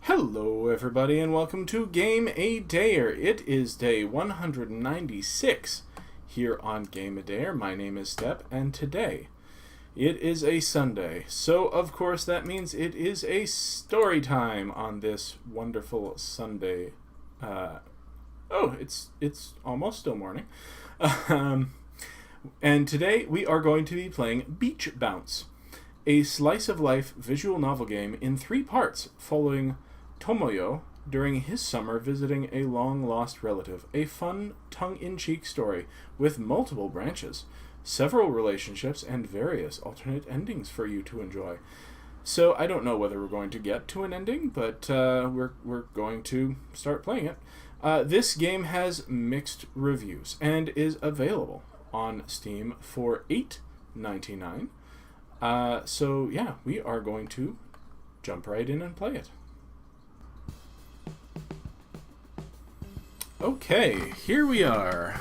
Hello everybody and welcome to Game A Dayer. It is day 196 here on Game A Dayer. My name is Step and today it is a Sunday. So of course that means it is a story time on this wonderful Sunday. It's almost still morning. And today we are going to be playing Beach Bounce, a slice-of-life visual novel game in 3 parts following Tomoyo during his summer visiting a long-lost relative. A fun, tongue-in-cheek story with multiple branches, several relationships, and various alternate endings for you to enjoy. So I don't know whether we're going to get to an ending, but we're going to start playing it. This game has mixed reviews and is available on Steam for $8.99. So yeah, we are going to jump right in and play it. Okay, here we are.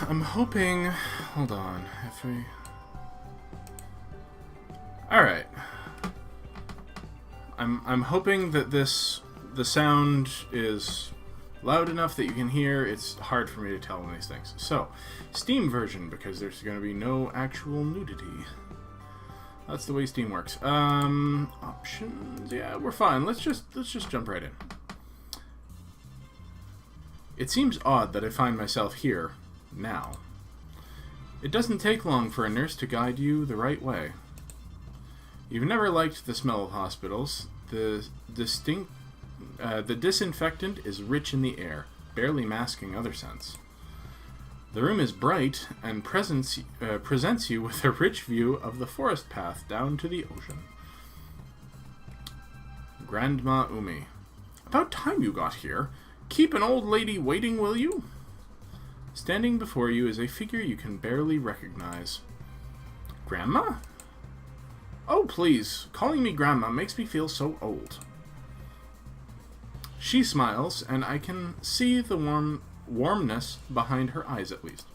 I'm hoping... Hold on. If we... Alright. I'm hoping that the sound is loud enough that you can hear. It's hard for me to tell on these things. So, Steam version, because there's going to be no actual nudity. That's the way Steam works. Options... Yeah, we're fine. Let's just jump right in. It seems odd that I find myself here, now. It doesn't take long for a nurse to guide you the right way. You've never liked the smell of hospitals. The disinfectant is rich in the air, barely masking other scents. The room is bright and presents you with a rich view of the forest path down to the ocean. Grandma Umi. About time you got here. Keep an old lady waiting, will you? Standing before you is a figure you can barely recognize. Grandma? Oh, please. Calling me Grandma makes me feel so old. She smiles, and I can see the warmness behind her eyes, at least.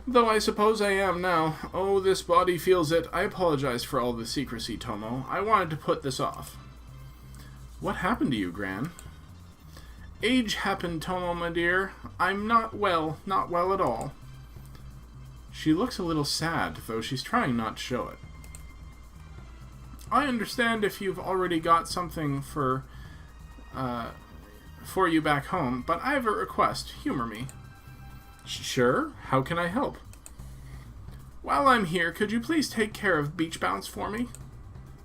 Though I suppose I am now. Oh, this body feels it. I apologize for all the secrecy, Tomo. I wanted to put this off. What happened to you, Gran? Age happened, Tomo, my dear. I'm not well at all. She looks a little sad, though she's trying not to show it. I understand if you've already got something for you back home, but I have a request. Humor me. Sure, how can I help? While I'm here, could you please take care of Beach Bounce for me?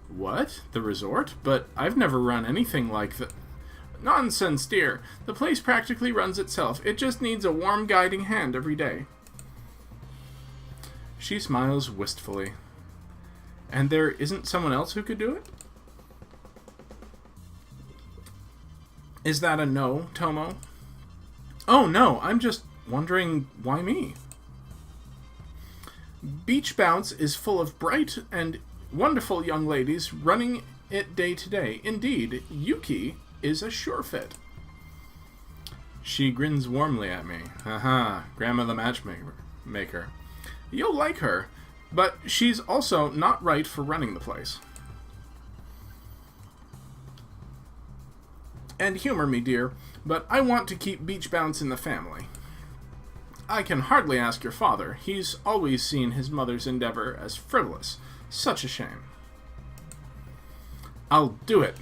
What? The resort? But I've never run anything like that. Nonsense, dear. The place practically runs itself. It just needs a warm guiding hand every day. She smiles wistfully. And there isn't someone else who could do it? Is that a no, Tomo? Oh, no, I'm just wondering why me? Beach Bounce is full of bright and wonderful young ladies running it day to day. Indeed, Yuki is a sure fit. She grins warmly at me. Haha, Grandma the matchmaker. You'll like her, but she's also not right for running the place. And humor me, dear, but I want to keep Beach Bounce in the family. I can hardly ask your father. He's always seen his mother's endeavor as frivolous. Such a shame. I'll do it.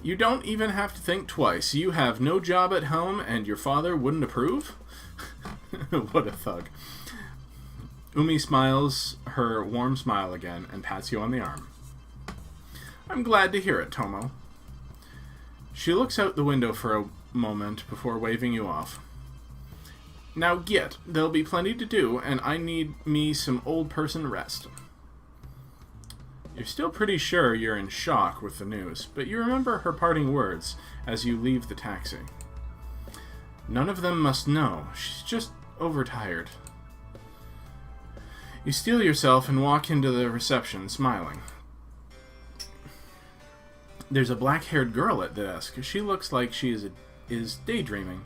You don't even have to think twice. You have no job at home, and your father wouldn't approve? What a thug. Umi smiles her warm smile again and pats you on the arm. I'm glad to hear it, Tomo. She looks out the window for a moment before waving you off. Now get. There'll be plenty to do, and I need me some old person rest. You're still pretty sure you're in shock with the news, but you remember her parting words as you leave the taxi. None of them must know. She's just overtired. You steel yourself and walk into the reception, smiling. There's a black-haired girl at the desk. She looks like she is daydreaming.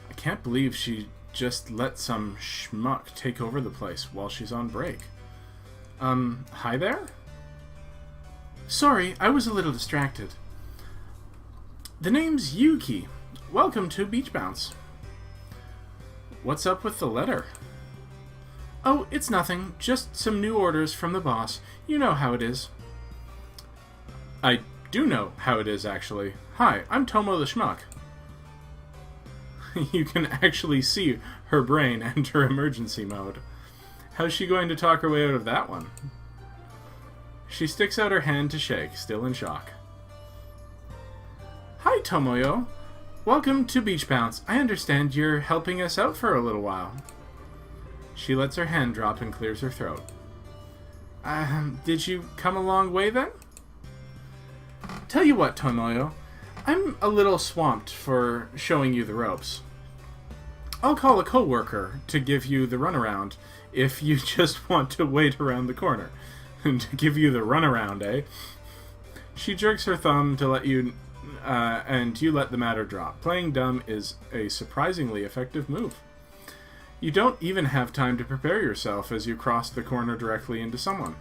I can't believe she just let some schmuck take over the place while she's on break. Hi there? Sorry, I was a little distracted. The name's Yuki. Welcome to Beach Bounce. What's up with the letter? Oh, it's nothing. Just some new orders from the boss. You know how it is. I do know how it is, actually. Hi, I'm Tomo the Schmuck. You can actually see her brain enter emergency mode. How's she going to talk her way out of that one? She sticks out her hand to shake, still in shock. Hi, Tomoyo. Welcome to Beach Bounce. I understand you're helping us out for a little while. She lets her hand drop and clears her throat. Did you come a long way then? Tell you what, Tomoyo. I'm a little swamped for showing you the ropes. I'll call a co-worker to give you the runaround if you just want to wait around the corner. To give you the runaround, eh? She jerks her thumb to let you, and you let the matter drop. Playing dumb is a surprisingly effective move. You don't even have time to prepare yourself as you cross the corner directly into someone.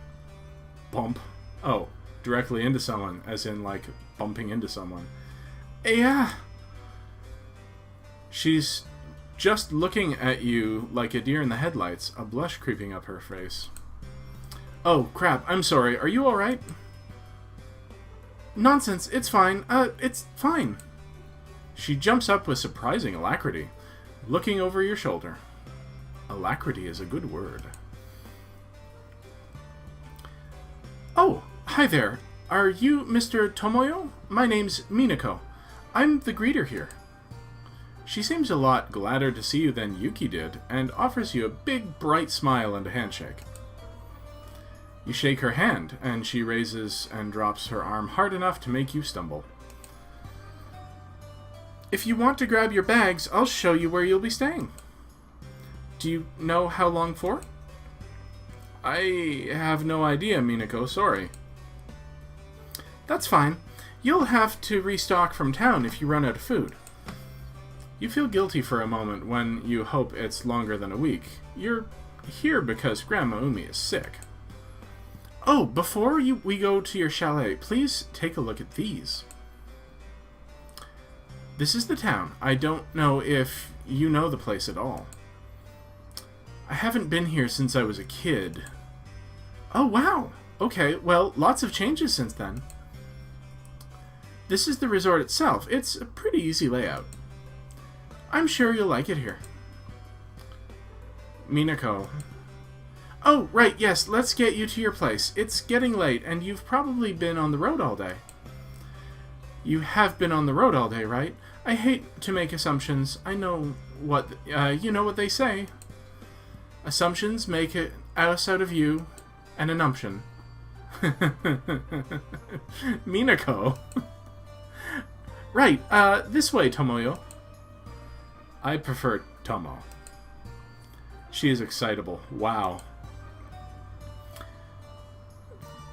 Bump. Oh, directly into someone, as in, like, bumping into someone. Yeah. She's just looking at you like a deer in the headlights, a blush creeping up her face. Oh, crap, I'm sorry. Are you alright? Nonsense, it's fine. It's fine. She jumps up with surprising alacrity, looking over your shoulder. Alacrity is a good word. Oh, hi there. Are you Mr. Tomoyo? My name's Minako. I'm the greeter here. She seems a lot gladder to see you than Yuki did, and offers you a big, bright smile and a handshake. You shake her hand, and she raises and drops her arm hard enough to make you stumble. If you want to grab your bags, I'll show you where you'll be staying. Do you know how long for? I have no idea, Minako, sorry. That's fine. You'll have to restock from town if you run out of food. You feel guilty for a moment when you hope it's longer than a week. You're here because Grandma Umi is sick. Oh, before we go to your chalet, please take a look at these. This is the town. I don't know if you know the place at all. I haven't been here since I was a kid. Oh, wow. Okay, well, lots of changes since then. This is the resort itself. It's a pretty easy layout. I'm sure you'll like it here. Minako. Oh, right, yes, let's get you to your place. It's getting late, and you've probably been on the road all day. You have been on the road all day, right? I hate to make assumptions. I know what, you know what they say. Assumptions make it ass out of you, and an umption. Minako. Right, this way, Tomoyo. I prefer Tomo. She is excitable. Wow.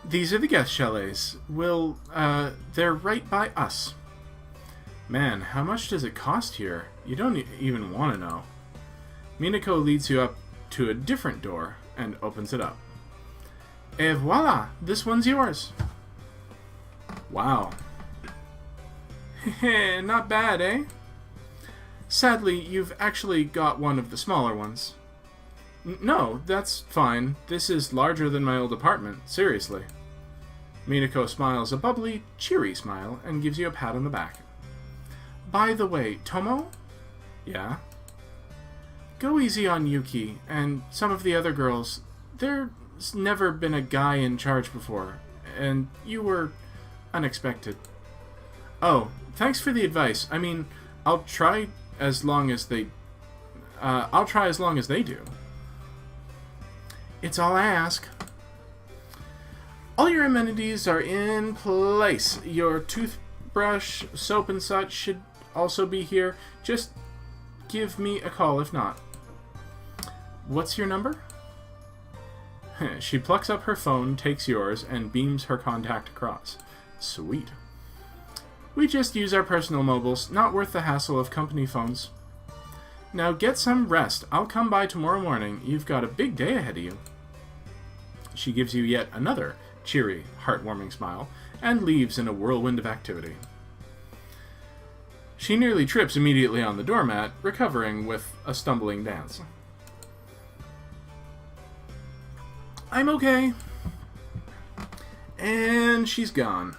These are the guest chalets. They're right by us. Man, how much does it cost here? You don't even want to know. Minako leads you up to a different door and opens it up. Et voila! This one's yours. Wow. Heh, not bad, eh? Sadly, you've actually got one of the smaller ones. No, that's fine. This is larger than my old apartment, seriously. Minako smiles a bubbly, cheery smile and gives you a pat on the back. By the way, Tomo? Yeah? Go easy on Yuki and some of the other girls. There's never been a guy in charge before, and you were unexpected. Oh, thanks for the advice. I mean, I'll try as long as they do. It's all I ask. All your amenities are in place. Your toothbrush, soap, and such should also be here. Just give me a call if not. What's your number? She plucks up her phone, takes yours, and beams her contact across. Sweet. We just use our personal mobiles. Not worth the hassle of company phones. Now get some rest. I'll come by tomorrow morning. You've got a big day ahead of you. She gives you yet another cheery, heartwarming smile, and leaves in a whirlwind of activity. She nearly trips immediately on the doormat, recovering with a stumbling dance. I'm okay. And she's gone.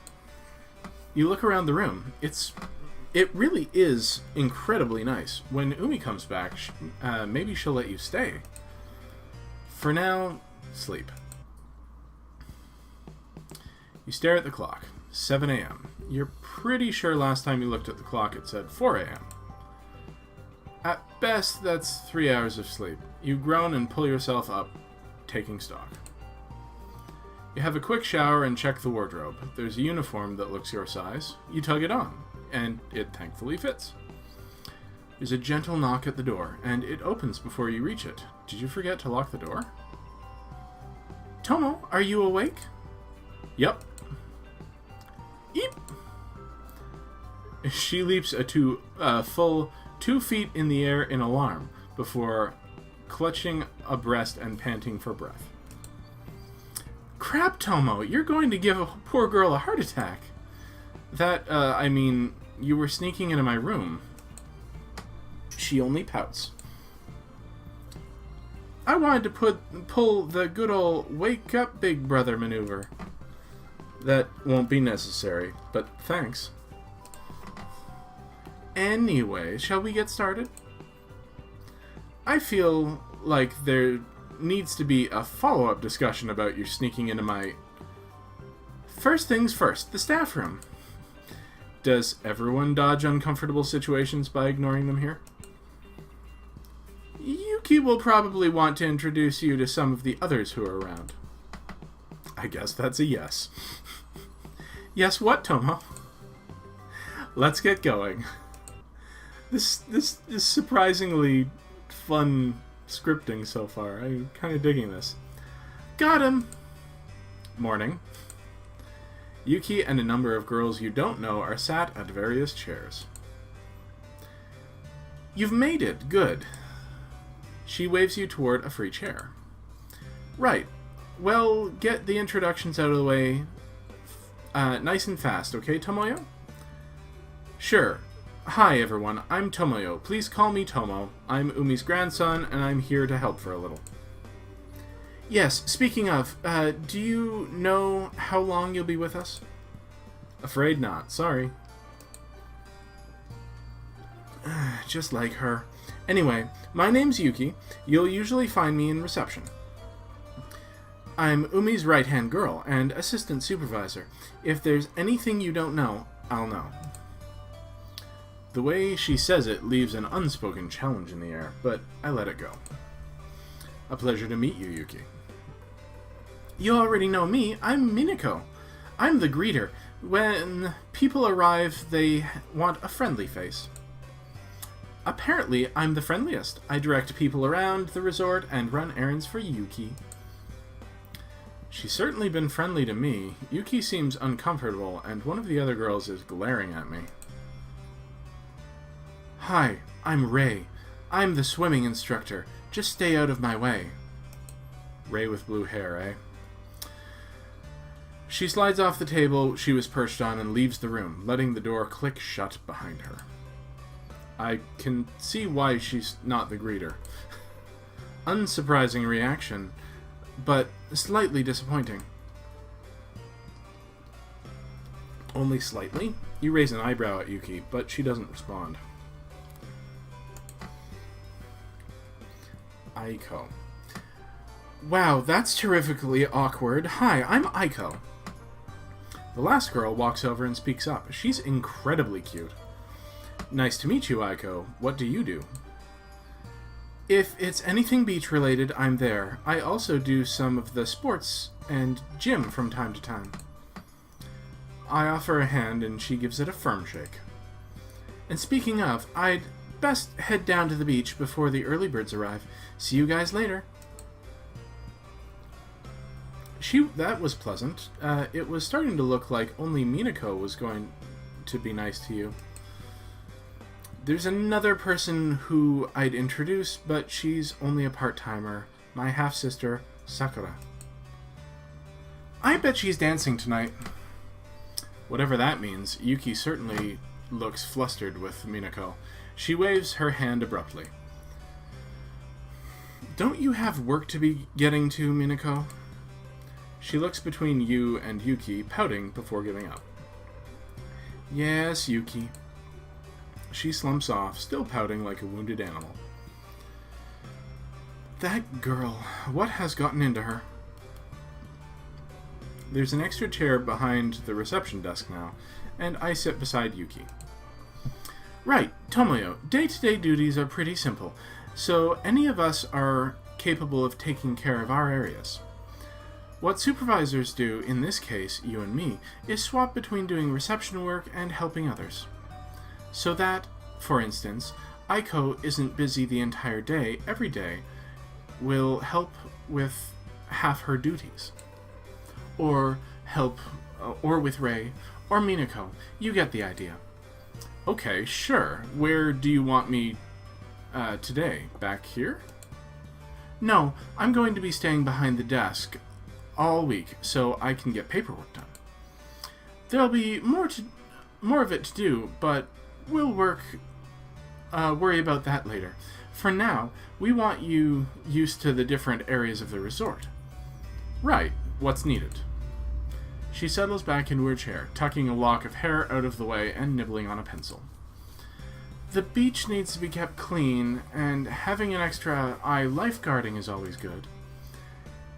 You look around the room. It really is incredibly nice. When Umi comes back, maybe she'll let you stay. For now, sleep. You stare at the clock. 7 a.m. You're pretty sure last time you looked at the clock it said 4 a.m. At best, that's 3 hours of sleep. You groan and pull yourself up, taking stock. You have a quick shower and check the wardrobe. There's a uniform that looks your size. You tug it on, and it thankfully fits. There's a gentle knock at the door, and it opens before you reach it. Did you forget to lock the door? Tomo, are you awake? Yep. Eep! She leaps a full 2 feet in the air in alarm before clutching a breast and panting for breath. Crap, Tomo, you're going to give a poor girl a heart attack. You were sneaking into my room. She only pouts. I wanted to pull the good old wake up big brother maneuver. That won't be necessary, but thanks. Anyway, shall we get started? I feel like there needs to be a follow-up discussion about you sneaking into my... First things first, the staff room. Does everyone dodge uncomfortable situations by ignoring them here? Yuki will probably want to introduce you to some of the others who are around. I guess that's a yes. Yes, what, Tomo? Let's get going. This is surprisingly fun scripting so far. I'm kind of digging this. Got him! Morning. Yuki and a number of girls you don't know are sat at various chairs. You've made it. Good. She waves you toward a free chair. Right. Well, get the introductions out of the way nice and fast, okay, Tomoyo? Sure. Hi, everyone. I'm Tomoyo. Please call me Tomo. I'm Umi's grandson, and I'm here to help for a little. Yes, speaking of, do you know how long you'll be with us? Afraid not. Sorry. Just like her. Anyway, my name's Yuki. You'll usually find me in reception. I'm Umi's right-hand girl and assistant supervisor. If there's anything you don't know, I'll know. The way she says it leaves an unspoken challenge in the air, but I let it go. A pleasure to meet you, Yuki. You already know me. I'm Minako. I'm the greeter. When people arrive, they want a friendly face. Apparently, I'm the friendliest. I direct people around the resort and run errands for Yuki. She's certainly been friendly to me. Yuki seems uncomfortable, and one of the other girls is glaring at me. Hi, I'm Ray. I'm the swimming instructor. Just stay out of my way. Ray with blue hair, eh? She slides off the table she was perched on and leaves the room, letting the door click shut behind her. I can see why she's not the greeter. Unsurprising reaction, but slightly disappointing. Only slightly? You raise an eyebrow at Yuki, but she doesn't respond. Aiko. Wow, that's terrifically awkward. Hi, I'm Aiko. The last girl walks over and speaks up. She's incredibly cute. Nice to meet you, Aiko. What do you do? If it's anything beach-related, I'm there. I also do some of the sports and gym from time to time. I offer a hand, and she gives it a firm shake. And speaking of, I'd best head down to the beach before the early birds arrive. See you guys later. That was pleasant. It was starting to look like only Minako was going to be nice to you. There's another person who I'd introduce, but she's only a part-timer. My half-sister, Sakura. I bet she's dancing tonight. Whatever that means, Yuki certainly looks flustered with Minako. She waves her hand abruptly. Don't you have work to be getting to, Minako? She looks between you and Yuki, pouting before giving up. Yes, Yuki. She slumps off, still pouting like a wounded animal. That girl, what has gotten into her? There's an extra chair behind the reception desk now, and I sit beside Yuki. Right, Tomoyo, day-to-day duties are pretty simple, so any of us are capable of taking care of our areas. What supervisors do, in this case, you and me, is swap between doing reception work and helping others. So that, for instance, Aiko isn't busy the entire day, every day, will help with half her duties. Or help, or with Rei, or Minako. You get the idea. Okay, sure. Where do you want me today? Back here? No, I'm going to be staying behind the desk all week so I can get paperwork done. There'll be more of it to do, but we'll worry about that later. For now, we want you used to the different areas of the resort. Right, what's needed? She settles back into her chair, tucking a lock of hair out of the way and nibbling on a pencil. The beach needs to be kept clean, and having an extra eye lifeguarding is always good.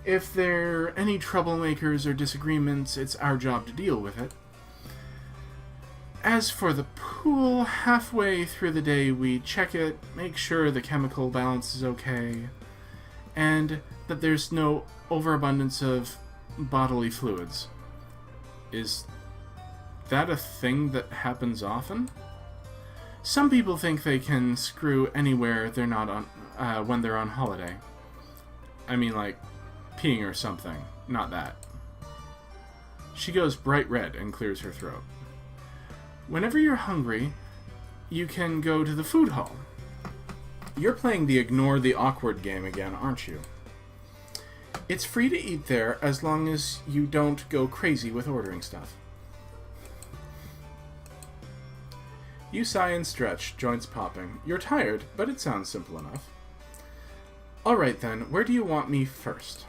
If there are any troublemakers or disagreements, it's our job to deal with it. As for the pool, halfway through the day we check it, make sure the chemical balance is okay, and that there's no overabundance of bodily fluids. Is that a thing that happens often? Some people think they can screw anywhere they're not on when they're on holiday. I mean, like peeing or something, not that. She goes bright red and clears her throat. Whenever you're hungry, you can go to the food hall. You're playing the ignore the awkward game again, aren't you? It's free to eat there as long as you don't go crazy with ordering stuff. You sigh and stretch, joints popping. You're tired, but it sounds simple enough. Alright then, where do you want me first?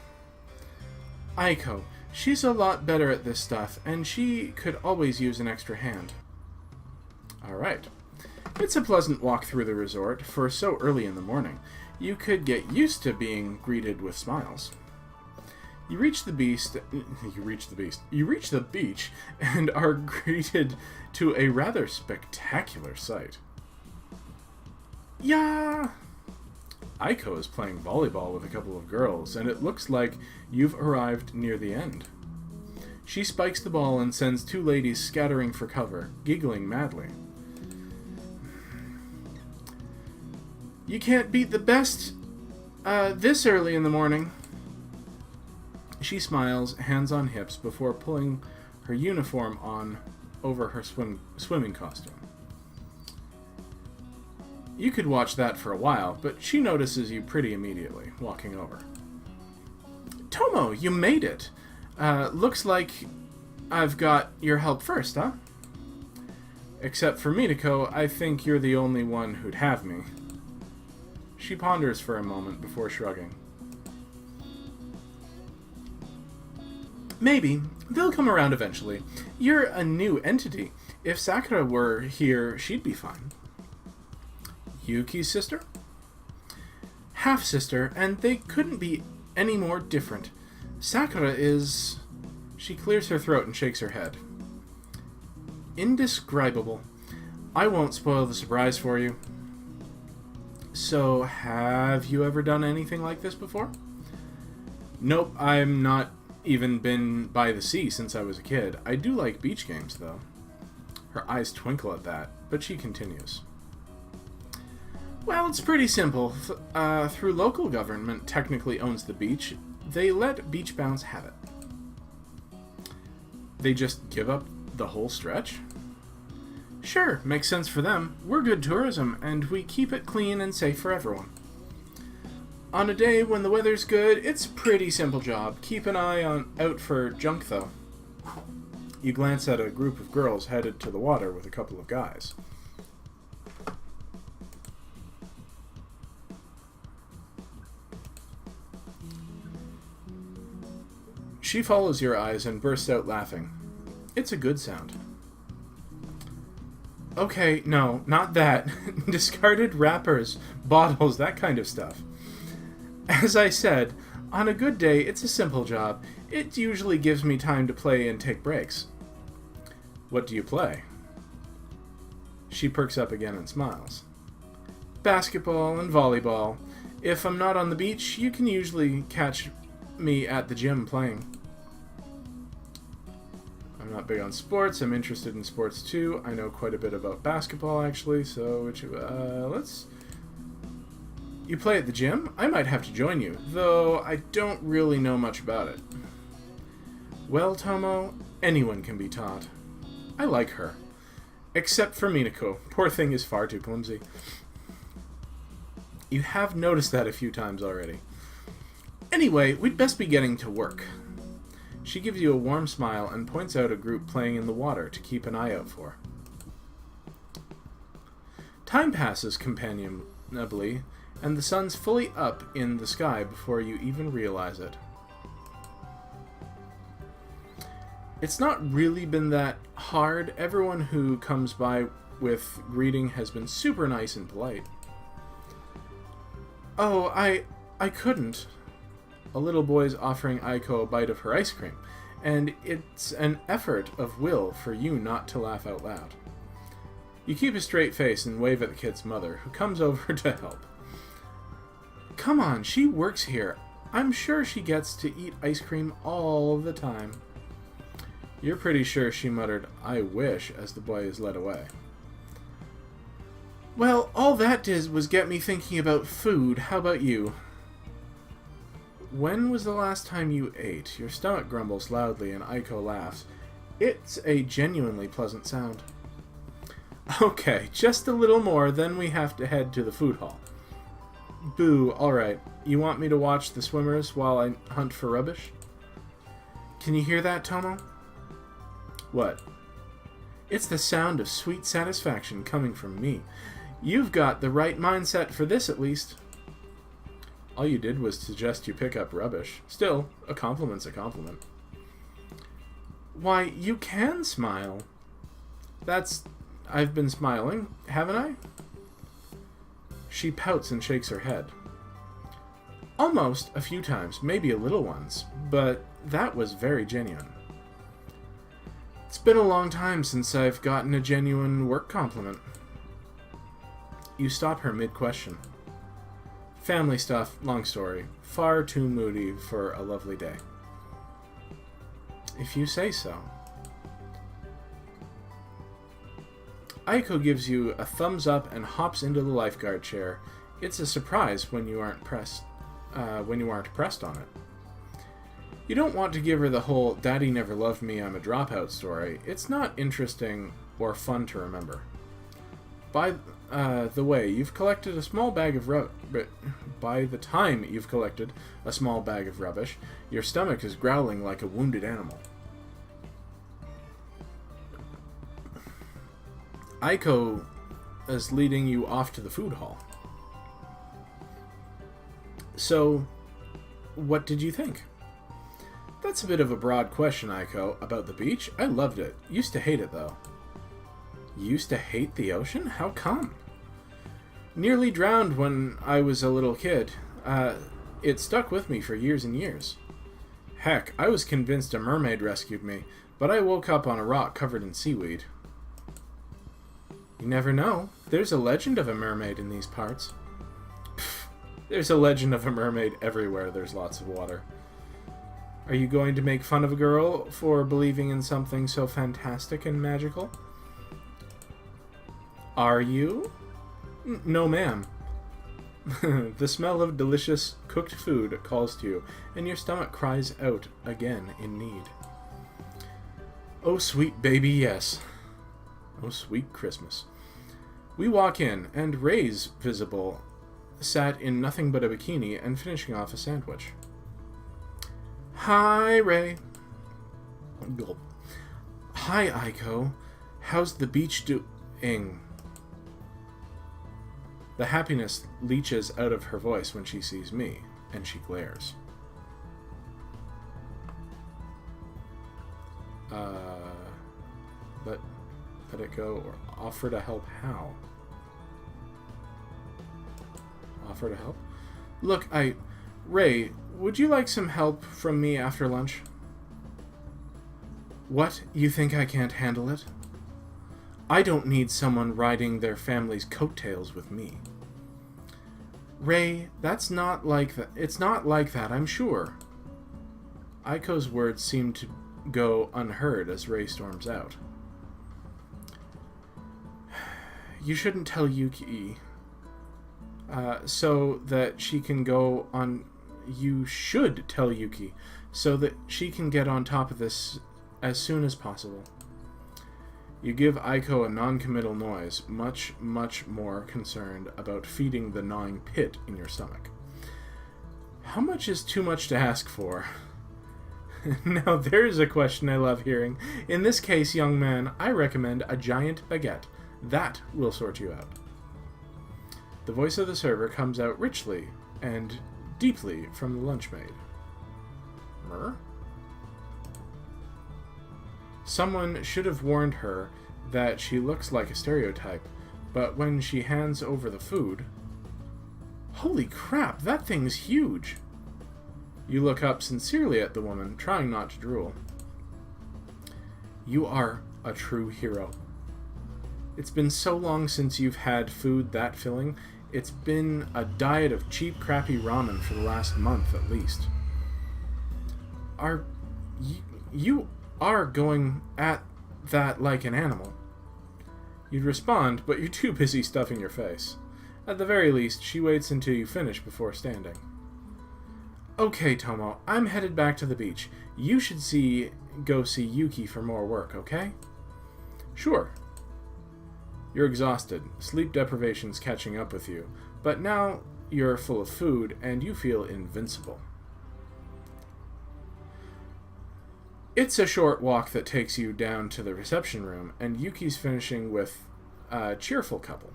Aiko. She's a lot better at this stuff, and she could always use an extra hand. Alright. It's a pleasant walk through the resort, for so early in the morning. You could get used to being greeted with smiles. You reach the beach and are greeted to a rather spectacular sight. Yeah! Aiko is playing volleyball with a couple of girls, and it looks like you've arrived near the end. She spikes the ball and sends two ladies scattering for cover, giggling madly. You can't beat the best this early in the morning. She smiles, hands on hips, before pulling her uniform on over her swimming costume. You could watch that for a while, but she notices you pretty immediately, walking over. Tomo, you made it! Looks like I've got your help first, huh? Except for Minako, I think you're the only one who'd have me. She ponders for a moment before shrugging. Maybe. They'll come around eventually. You're a new entity. If Sakura were here, she'd be fine. Yuki's sister? Half-sister, and they couldn't be any more different. Sakura is... She clears her throat and shakes her head. Indescribable. I won't spoil the surprise for you. So, have you ever done anything like this before? Nope, I'm not even been by the sea since I was a kid. I do like beach games, though. Her eyes twinkle at that, but she continues. Well, it's pretty simple. Through local government technically owns the beach, they let beach bounds have it. They just give up the whole stretch? Sure, makes sense for them. We're good tourism, and we keep it clean and safe for everyone. On a day when the weather's good, it's a pretty simple job. Keep an eye out for junk, though. You glance at a group of girls headed to the water with a couple of guys. She follows your eyes and bursts out laughing. It's a good sound. Okay, no, not that. Discarded wrappers, bottles, that kind of stuff. As I said, on a good day, it's a simple job. It usually gives me time to play and take breaks. What do you play? She perks up again and smiles. Basketball and volleyball. If I'm not on the beach, you can usually catch me at the gym playing. I'm not big on sports. I'm interested in sports too. I know quite a bit about basketball actually, so let's... You play at the gym? I might have to join you, though I don't really know much about it. Well, Tomo, anyone can be taught. I like her. Except for Minako. Poor thing is far too clumsy. You have noticed that a few times already. Anyway, we'd best be getting to work. She gives you a warm smile and points out a group playing in the water to keep an eye out for. Time passes companionably, and the sun's fully up in the sky before you even realize it. It's not really been that hard. Everyone who comes by with greeting has been super nice and polite. Oh, I couldn't. A little boy's offering Aiko a bite of her ice cream, and it's an effort of will for you not to laugh out loud. You keep a straight face and wave at the kid's mother, who comes over to help. Come on, she works here. I'm sure she gets to eat ice cream all the time. You're pretty sure she muttered, I wish, as the boy is led away. Well, all that did was get me thinking about food. How about you? When was the last time you ate? Your stomach grumbles loudly and Aiko laughs. It's a genuinely pleasant sound. Okay, just a little more, then we have to head to the food hall. Boo, alright. You want me to watch the swimmers while I hunt for rubbish? Can you hear that, Tomo? What? It's the sound of sweet satisfaction coming from me. You've got the right mindset for this, at least. All you did was suggest you pick up rubbish. Still, a compliment's a compliment. Why, you can smile. I've been smiling, haven't I? She pouts and shakes her head. Almost a few times, maybe a little once, but that was very genuine. It's been a long time since I've gotten a genuine work compliment. You stop her mid-question. Family stuff, long story. Far too moody for a lovely day. If you say so. Aiko gives you a thumbs up and hops into the lifeguard chair. It's a surprise when you aren't pressed on it. You don't want to give her the whole "Daddy never loved me, I'm a dropout" story. It's not interesting or fun to remember. By the way, you've collected a small bag of By the time you've collected a small bag of rubbish, your stomach is growling like a wounded animal. Aiko is leading you off to the food hall. So, what did you think? That's a bit of a broad question, Aiko. About the beach? I loved it. Used to hate it, though. Used to hate the ocean? How come? Nearly drowned when I was a little kid. It stuck with me for years and years. Heck, I was convinced a mermaid rescued me, but I woke up on a rock covered in seaweed. You never know. There's a legend of a mermaid in these parts. Pfft, there's a legend of a mermaid everywhere there's lots of water. Are you going to make fun of a girl for believing in something so fantastic and magical? Are you? No, ma'am. The smell of delicious cooked food calls to you, and your stomach cries out again in need. Oh, sweet baby, yes. Oh, sweet Christmas. We walk in, and Ray's visible sat in nothing but a bikini and finishing off a sandwich. Hi, Ray. Gulp. Hi, Aiko. How's the beach doing? The happiness leaches out of her voice when she sees me, and she glares. Let it go, or offer to help how? Offer to help? Look, Ray, would you like some help from me after lunch? What? You think I can't handle it? I don't need someone riding their family's coattails with me. Ray, that's not like that. It's not like that, I'm sure. Aiko's words seem to go unheard as Ray storms out. You shouldn't tell Yuki, so that she can go on... You should tell Yuki, so that she can get on top of this as soon as possible. You give Aiko a non-committal noise, much, much more concerned about feeding the gnawing pit in your stomach. How much is too much to ask for? Now, there's a question I love hearing. In this case, young man, I recommend a giant baguette. That will sort you out. The voice of the server comes out richly and deeply from the lunch maid. Mer? Someone should have warned her that she looks like a stereotype, but when she hands over the food... Holy crap, that thing's huge! You look up sincerely at the woman, trying not to drool. You are a true hero. It's been so long since you've had food that filling. It's been a diet of cheap, crappy ramen for the last month, at least. You are going at that like an animal. You'd respond, but you're too busy stuffing your face. At the very least, she waits until you finish before standing. Okay, Tomo, I'm headed back to the beach. You should go see Yuki for more work, okay? Sure. You're exhausted. Sleep deprivation's catching up with you. But now you're full of food, and you feel invincible. It's a short walk that takes you down to the reception room, and Yuki's finishing with a cheerful couple.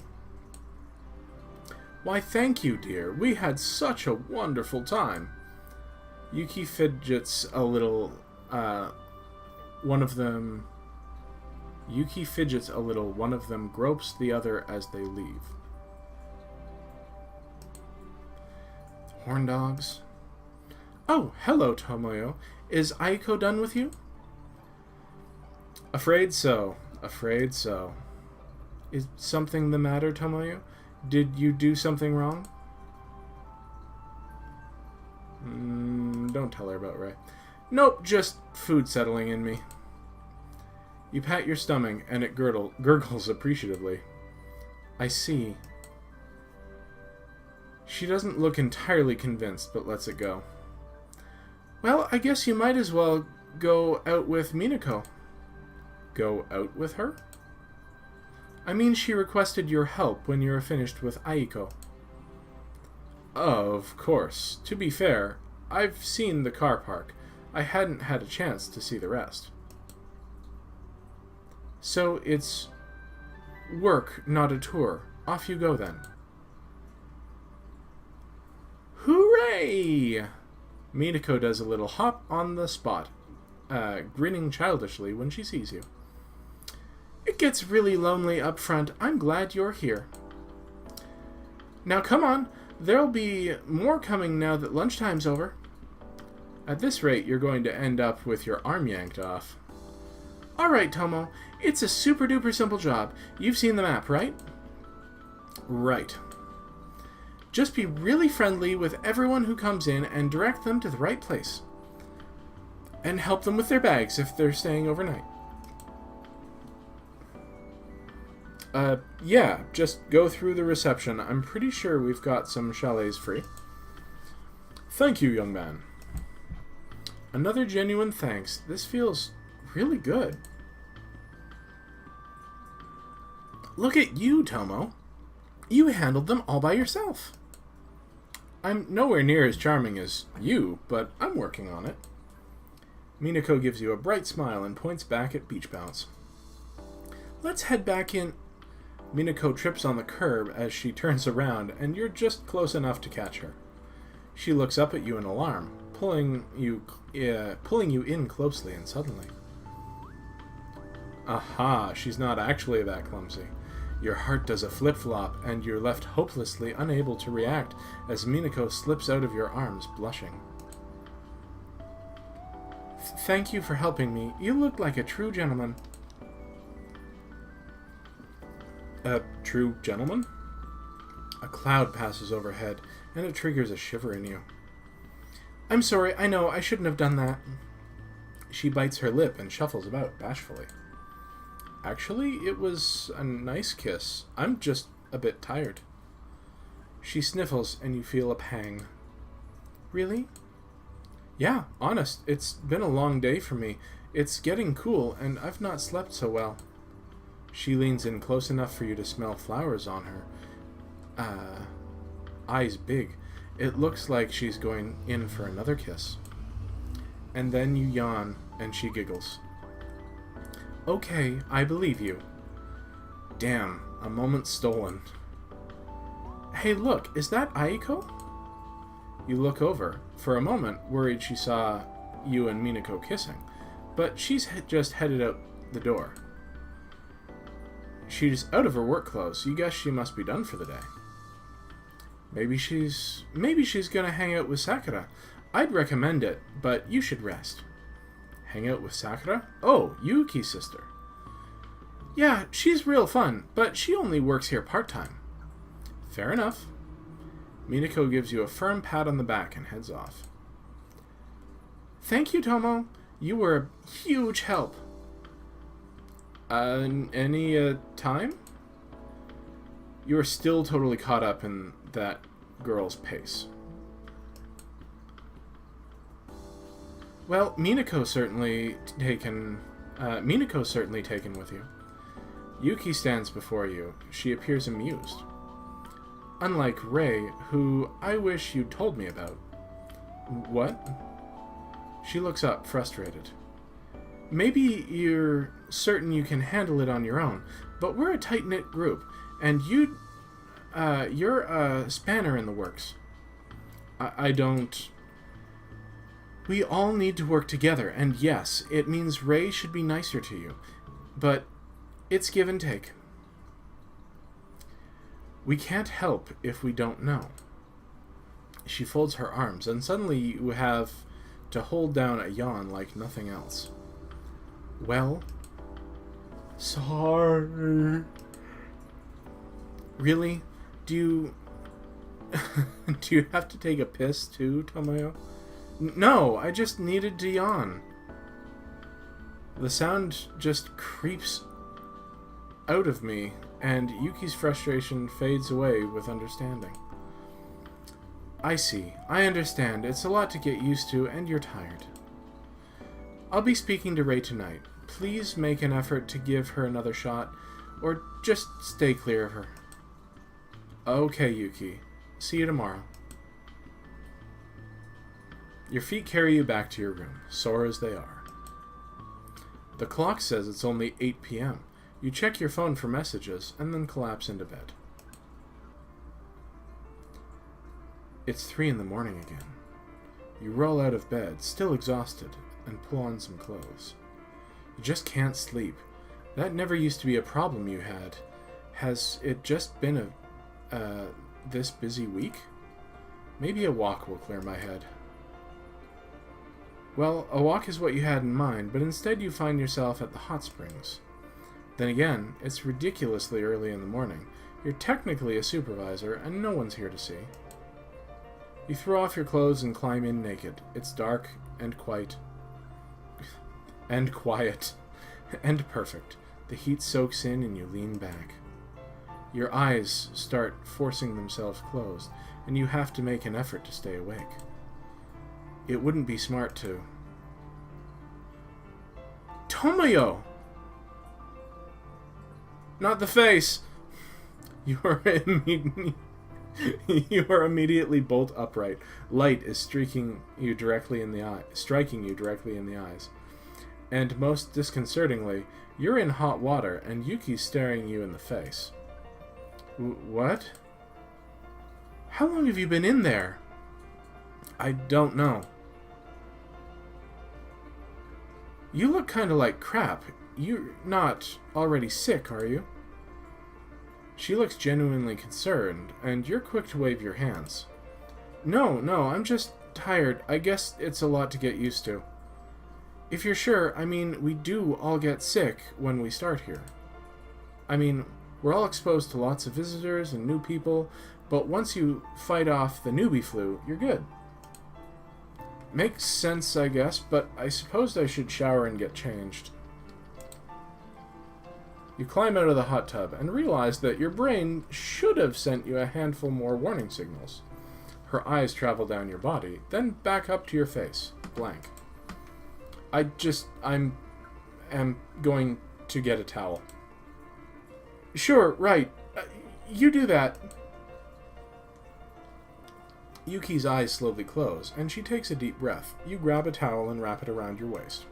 Why, thank you, dear. We had such a wonderful time. Yuki fidgets a little. One of them gropes the other as they leave. Horn dogs. Oh, hello, Tomoyo. Is Aiko done with you? Afraid so. Afraid so. Is something the matter, Tomoyo? Did you do something wrong? Don't tell her about Ray. Nope, just food settling in me. You pat your stomach, and it gurgles appreciatively. I see. She doesn't look entirely convinced, but lets it go. Well, I guess you might as well go out with Minako. Go out with her? I mean, she requested your help when you were finished with Aiko. Of course. To be fair, I've seen the car park. I hadn't had a chance to see the rest. So it's work, not a tour. Off you go then. Hooray! Minako does a little hop on the spot, grinning childishly when she sees you. It gets really lonely up front. I'm glad you're here. Now come on. There'll be more coming now that lunchtime's over. At this rate, you're going to end up with your arm yanked off. Alright, Tomo. It's a super-duper simple job. You've seen the map, right? Right. Just be really friendly with everyone who comes in and direct them to the right place. And help them with their bags if they're staying overnight. Yeah, just go through the reception. I'm pretty sure we've got some chalets free. Thank you, young man. Another genuine thanks. This feels really good. Look at you, Tomo. You handled them all by yourself. I'm nowhere near as charming as you, but I'm working on it. Minako gives you a bright smile and points back at Beach Bounce. Let's head back in. Minako trips on the curb as she turns around, and you're just close enough to catch her. She looks up at you in alarm, pulling you in closely and suddenly. Aha, she's not actually that clumsy. Your heart does a flip-flop, and you're left hopelessly unable to react as Minako slips out of your arms, blushing. Thank you for helping me. You look like a true gentleman. A true gentleman? A cloud passes overhead, and it triggers a shiver in you. I'm sorry, I know, I shouldn't have done that. She bites her lip and shuffles about bashfully. Actually, it was a nice kiss. I'm just a bit tired. She sniffles, and you feel a pang. Really? Yeah, honest, it's been a long day for me. It's getting cool, and I've not slept so well. She leans in close enough for you to smell flowers on her. Eyes big. It looks like she's going in for another kiss. And then you yawn, and she giggles. Okay, I believe you. Damn, a moment stolen. Hey, look, is that Aiko? You look over, for a moment, worried she saw you and Minako kissing, but she's just headed out the door. She's out of her work clothes. You guess she must be done for the day. Maybe she's gonna hang out with Sakura. I'd recommend it, but you should rest. Hang out with Sakura? Oh, Yuki's sister. Yeah, she's real fun, but she only works here part-time. Fair enough. Minako gives you a firm pat on the back and heads off. Thank you, Tomo. You were a huge help. Any time? You are still totally caught up in that girl's pace. Well, Minako's certainly taken with you. Yuki stands before you. She appears amused. Unlike Rei, who I wish you'd told me about. What? She looks up, frustrated. Maybe you're certain you can handle it on your own, but we're a tight-knit group, and you're a spanner in the works. I don't... We all need to work together, and yes, it means Rei should be nicer to you, but it's give and take. We can't help if we don't know. She folds her arms, and suddenly you have to hold down a yawn like nothing else. Well, sorry. Really? Do you... do you have to take a piss too, Tomoyo? No, I just needed to yawn. The sound just creeps out of me, and Yuki's frustration fades away with understanding. I see. I understand. It's a lot to get used to, and you're tired. I'll be speaking to Rei tonight. Please make an effort to give her another shot, or just stay clear of her. Okay, Yuki. See you tomorrow. Your feet carry you back to your room, sore as they are. The clock says it's only 8 p.m. You check your phone for messages, and then collapse into bed. It's 3 in the morning again. You roll out of bed, still exhausted, and pull on some clothes. You just can't sleep. That never used to be a problem you had. Has it just been this busy week? Maybe a walk will clear my head. Well, a walk is what you had in mind, but instead you find yourself at the hot springs. Then again, it's ridiculously early in the morning. You're technically a supervisor, and no one's here to see. You throw off your clothes and climb in naked. It's dark and quiet. And perfect. The heat soaks in and you lean back. Your eyes start forcing themselves closed, and you have to make an effort to stay awake. It wouldn't be smart to... Tomoyo! Not the face! You are immediately... You are immediately bolt upright. Light is striking you directly in the eyes. And most disconcertingly, you're in hot water, and Yuki's staring you in the face. What? How long have you been in there? I don't know. You look kind of like crap. You're not already sick, are you? She looks genuinely concerned, and you're quick to wave your hands. No, I'm just tired. I guess it's a lot to get used to. If you're sure, I mean, we do all get sick when we start here. I mean, we're all exposed to lots of visitors and new people, but once you fight off the newbie flu, you're good. Makes sense, I guess, but I suppose I should shower and get changed. You climb out of the hot tub and realize that your brain should have sent you a handful more warning signals. Her eyes travel down your body, then back up to your face, blank. I'm going to get a towel. Sure, right. You do that. Yuki's eyes slowly close, and she takes a deep breath. You grab a towel and wrap it around your waist.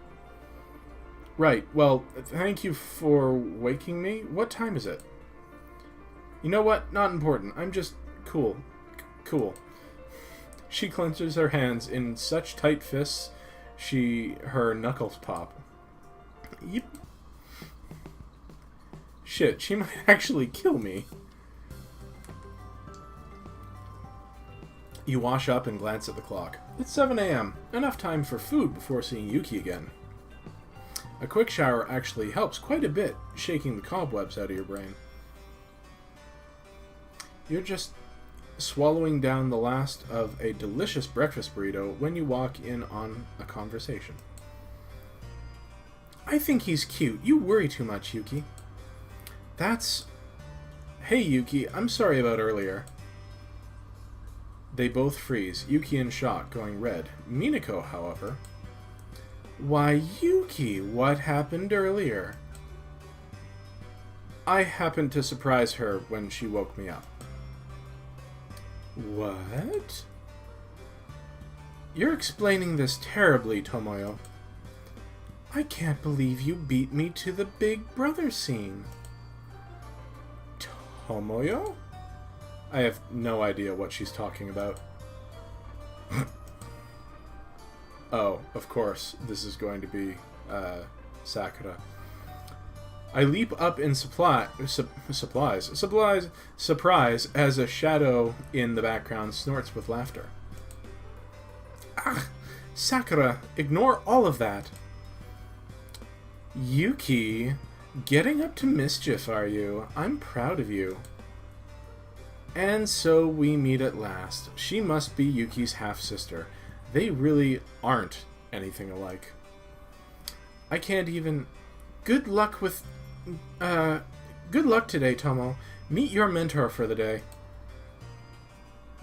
Right, well, thank you for waking me. What time is it? You know what? Not important. I'm just cool. She clenches her hands in such tight fists, her knuckles pop. Yep. Shit, she might actually kill me. You wash up and glance at the clock. It's 7 a.m. Enough time for food before seeing Yuki again. A quick shower actually helps quite a bit, shaking the cobwebs out of your brain. You're just swallowing down the last of a delicious breakfast burrito when you walk in on a conversation. I think he's cute. You worry too much, Yuki. Hey, Yuki, I'm sorry about earlier. They both freeze, Yuki in shock, going red. Minako, however... Why, Yuki, what happened earlier? I happened to surprise her when she woke me up. What? You're explaining this terribly, Tomoyo. I can't believe you beat me to the Big Brother scene. Tomoyo? I have no idea what she's talking about. Oh, of course, this is going to be Sakura. I leap up in surprise as a shadow in the background snorts with laughter. Ah, Sakura, ignore all of that. Yuki, getting up to mischief, are you? I'm proud of you. And so we meet at last. She must be Yuki's half-sister. They really aren't anything alike. I can't even... Good luck today, Tomo. Meet your mentor for the day.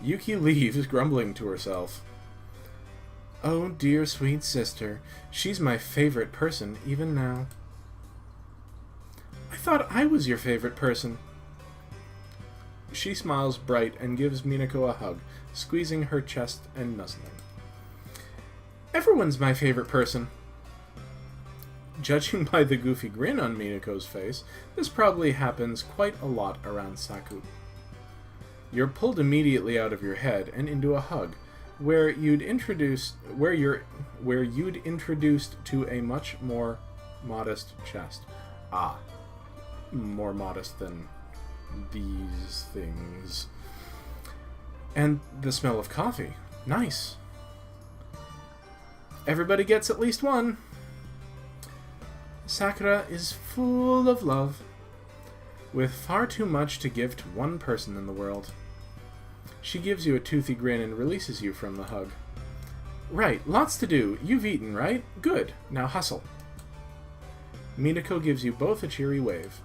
Yuki leaves, grumbling to herself. Oh, dear sweet sister. She's my favorite person, even now. I thought I was your favorite person. She smiles bright and gives Minako a hug, squeezing her chest and nuzzling. Everyone's my favorite person. Judging by the goofy grin on Minako's face, this probably happens quite a lot around Saku. You're pulled immediately out of your head and into a hug, where you'd introduced to a much more modest chest. Ah, more modest than these things. And the smell of coffee. Nice. Everybody gets at least one. Sakura is full of love, with far too much to give to one person in the world. She gives you a toothy grin and releases you from the hug. Right, lots to do. You've eaten, right? Good. Now hustle. Minako gives you both a cheery wave.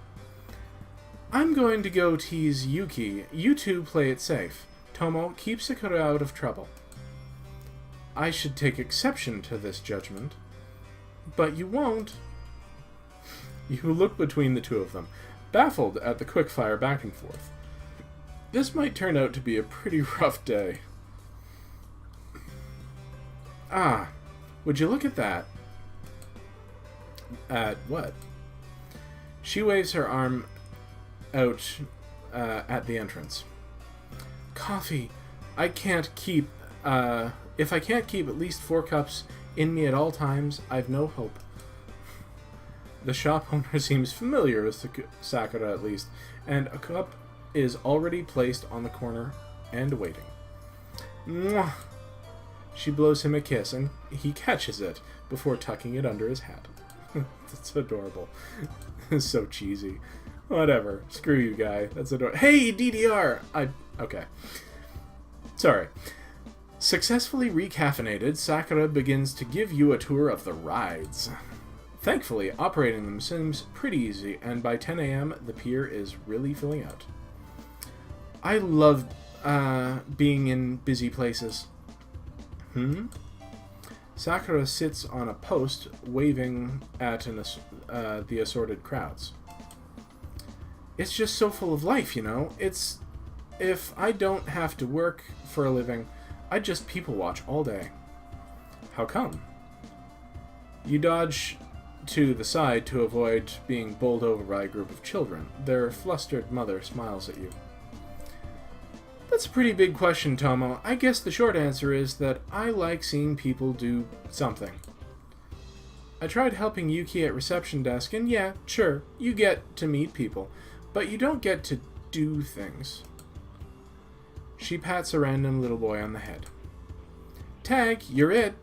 I'm going to go tease Yuki. You two play it safe. Tomo, keep Sakura out of trouble. I should take exception to this judgment. But you won't. You look between the two of them, baffled at the quick fire back and forth. This might turn out to be a pretty rough day. Ah, would you look at that? At what? She waves her arm out at the entrance. Coffee. I can't keep... if I can't keep at least 4 cups in me at all times, I've no hope. The shop owner seems familiar with Sakura at least, and a cup is already placed on the corner and waiting. Mwah! She blows him a kiss, and he catches it before tucking it under his hat. That's adorable. It's so cheesy. Whatever. Screw you, guy. That's adorable. Hey, DDR! Okay. Sorry. Successfully recaffeinated, Sakura begins to give you a tour of the rides. Thankfully, operating them seems pretty easy, and by 10 a.m., the pier is really filling out. I love being in busy places. Sakura sits on a post, waving at the assorted crowds. It's just so full of life, you know? If I don't have to work for a living, I'd just people watch all day. How come? You dodge to the side to avoid being bowled over by a group of children. Their flustered mother smiles at you. That's a pretty big question, Tomo. I guess the short answer is that I like seeing people do something. I tried helping Yuki at reception desk, and yeah, sure, you get to meet people, but you don't get to do things. She pats a random little boy on the head. Tag, you're it!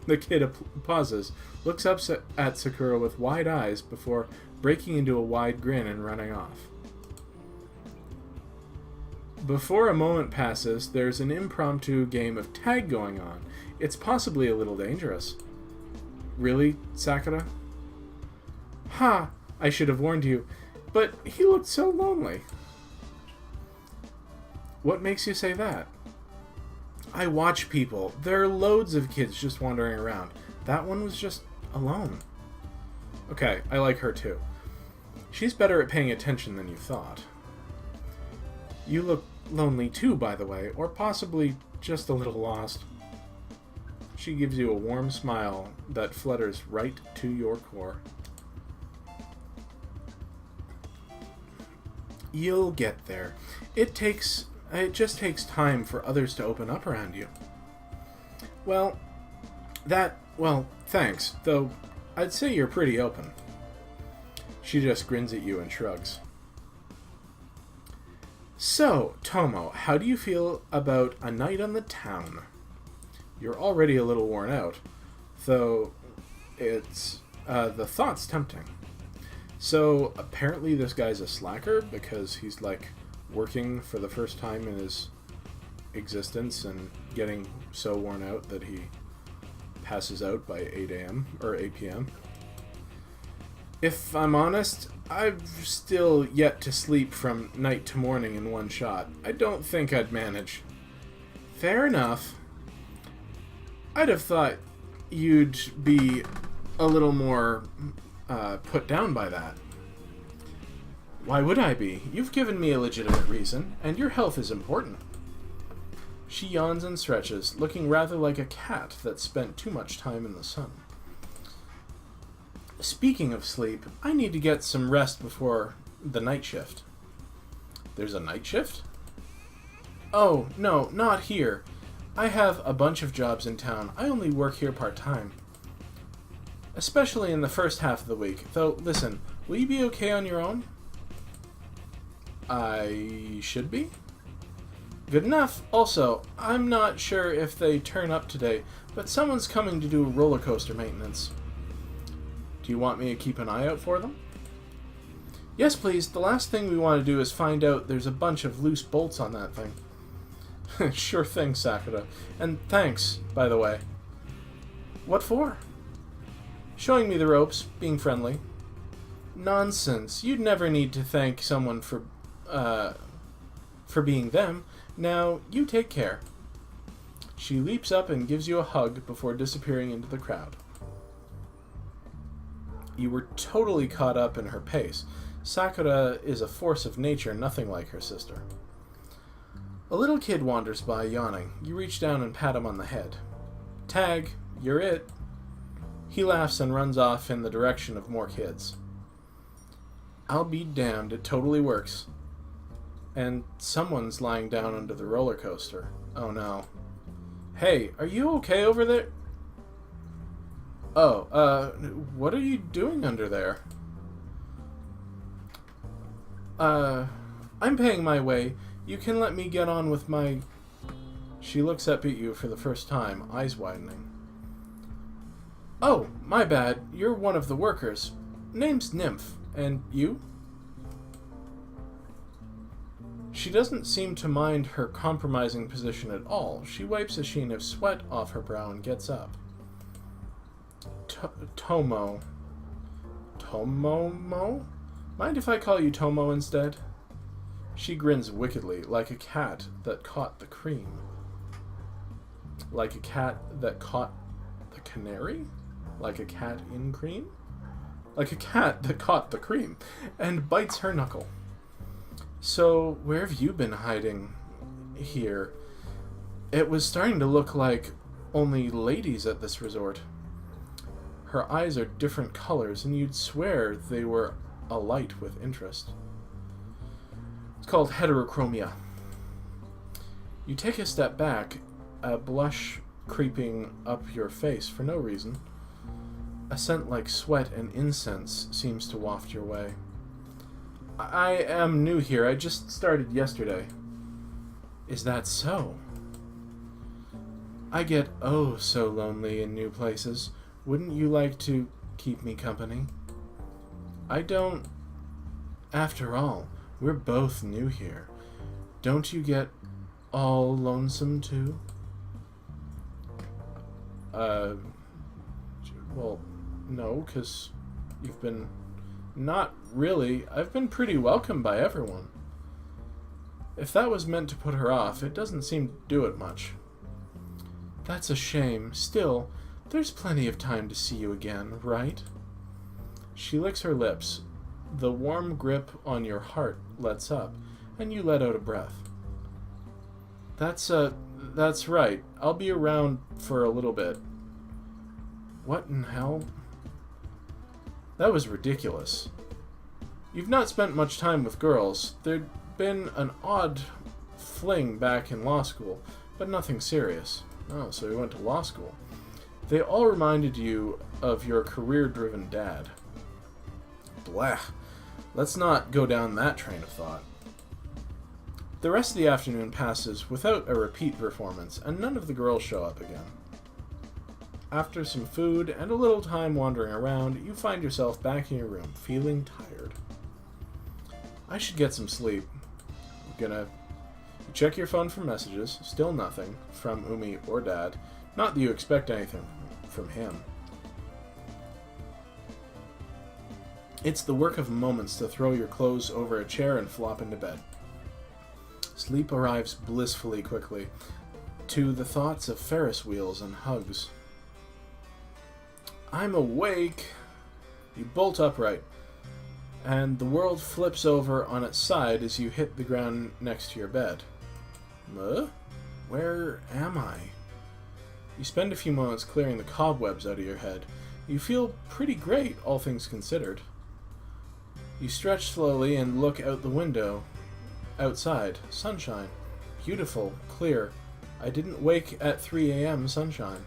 The kid pauses, looks up at Sakura with wide eyes before breaking into a wide grin and running off. Before a moment passes, there's an impromptu game of tag going on. It's possibly a little dangerous. Really, Sakura? Ha! I should have warned you, but he looked so lonely. What makes you say that? I watch people. There are loads of kids just wandering around. That one was just alone. Okay, I like her too. She's better at paying attention than you thought. You look lonely too, by the way, or possibly just a little lost. She gives you a warm smile that flutters right to your core. You'll get there. It just takes time for others to open up around you. Well, thanks, though I'd say you're pretty open. She just grins at you and shrugs. So, Tomo, how do you feel about a night on the town? You're already a little worn out, though it's the thought's tempting. So, apparently this guy's a slacker because he's, working for the first time in his existence and getting so worn out that he passes out by 8 a.m. or 8 p.m. If I'm honest, I've still yet to sleep from night to morning in one shot. I don't think I'd manage. Fair enough. I'd have thought you'd be a little more put down by that. Why would I be? You've given me a legitimate reason, and your health is important. She yawns and stretches, looking rather like a cat that spent too much time in the sun. Speaking of sleep, I need to get some rest before the night shift. There's a night shift? Oh, no, not here. I have a bunch of jobs in town. I only work here part-time. Especially in the first half of the week. Though, listen, will you be okay on your own? I should be? Good enough. Also, I'm not sure if they turn up today, but someone's coming to do roller coaster maintenance. Do you want me to keep an eye out for them? Yes, please. The last thing we want to do is find out there's a bunch of loose bolts on that thing. Sure thing, Sakura. And thanks, by the way. What for? Showing me the ropes, being friendly. Nonsense. You'd never need to thank someone for being them. Now, you take care. She leaps up and gives you a hug before disappearing into the crowd. You were totally caught up in her pace. Sakura is a force of nature, nothing like her sister. A little kid wanders by, yawning. You reach down and pat him on the head. Tag, you're it. He laughs and runs off in the direction of more kids. I'll be damned, it totally works. And someone's lying down under the roller coaster. Oh no. Hey, are you okay over there? Oh, what are you doing under there? I'm paying my way. You can let me get on with my... She looks up at you for the first time, eyes widening. Oh, my bad. You're one of the workers. Name's Nymph. And you? She doesn't seem to mind her compromising position at all. She wipes a sheen of sweat off her brow and gets up. Tomo. Tomomo? Mind if I call you Tomo instead? She grins wickedly, like a cat that caught the cream. Like a cat that caught the canary? Like a cat in cream? Like a cat that caught the cream, and bites her knuckle. So, where have you been hiding here? It was starting to look like only ladies at this resort. Her eyes are different colors, and you'd swear they were alight with interest. It's called heterochromia. You take a step back, a blush creeping up your face for no reason. A scent like sweat and incense seems to waft your way. I am new here. I just started yesterday. Is that so? I get oh so lonely in new places. Wouldn't you like to keep me company? I don't... After all, we're both new here. Don't you get all lonesome too? Well, no, 'cause you've been... Not really. I've been pretty welcomed by everyone. If that was meant to put her off, it doesn't seem to do it much. That's a shame. Still, there's plenty of time to see you again, right? She licks her lips. The warm grip on your heart lets up, and you let out a breath. That's right. I'll be around for a little bit. What in hell? That was ridiculous. You've not spent much time with girls. There'd been an odd fling back in law school, but nothing serious. Oh, so he went to law school. They all reminded you of your career-driven dad. Blah. Let's not go down that train of thought. The rest of the afternoon passes without a repeat performance, and none of the girls show up again. After some food and a little time wandering around, you find yourself back in your room, feeling tired. I should get some sleep. You check your phone for messages, still nothing, from Umi or Dad. Not that you expect anything from him. It's the work of moments to throw your clothes over a chair and flop into bed. Sleep arrives blissfully quickly, to the thoughts of Ferris wheels and hugs. I'm awake. You bolt upright, and the world flips over on its side as you hit the ground next to your bed. Where am I? You spend a few moments clearing the cobwebs out of your head. You feel pretty great, all things considered. You stretch slowly and look out the window. Outside, sunshine. Beautiful, clear. I didn't wake at 3 a.m. sunshine.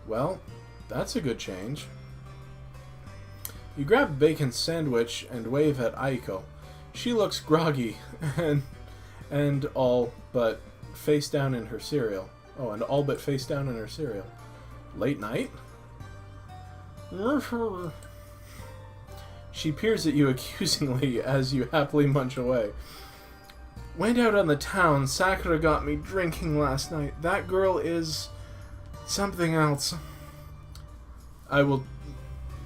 Well, that's a good change. You grab a bacon sandwich and wave at Aiko. She looks groggy and all but face down in her cereal. Oh, and all but face down in her cereal. Late night? She peers at you accusingly as you happily munch away. Went out on the town. Sakura got me drinking last night. That girl is something else. I will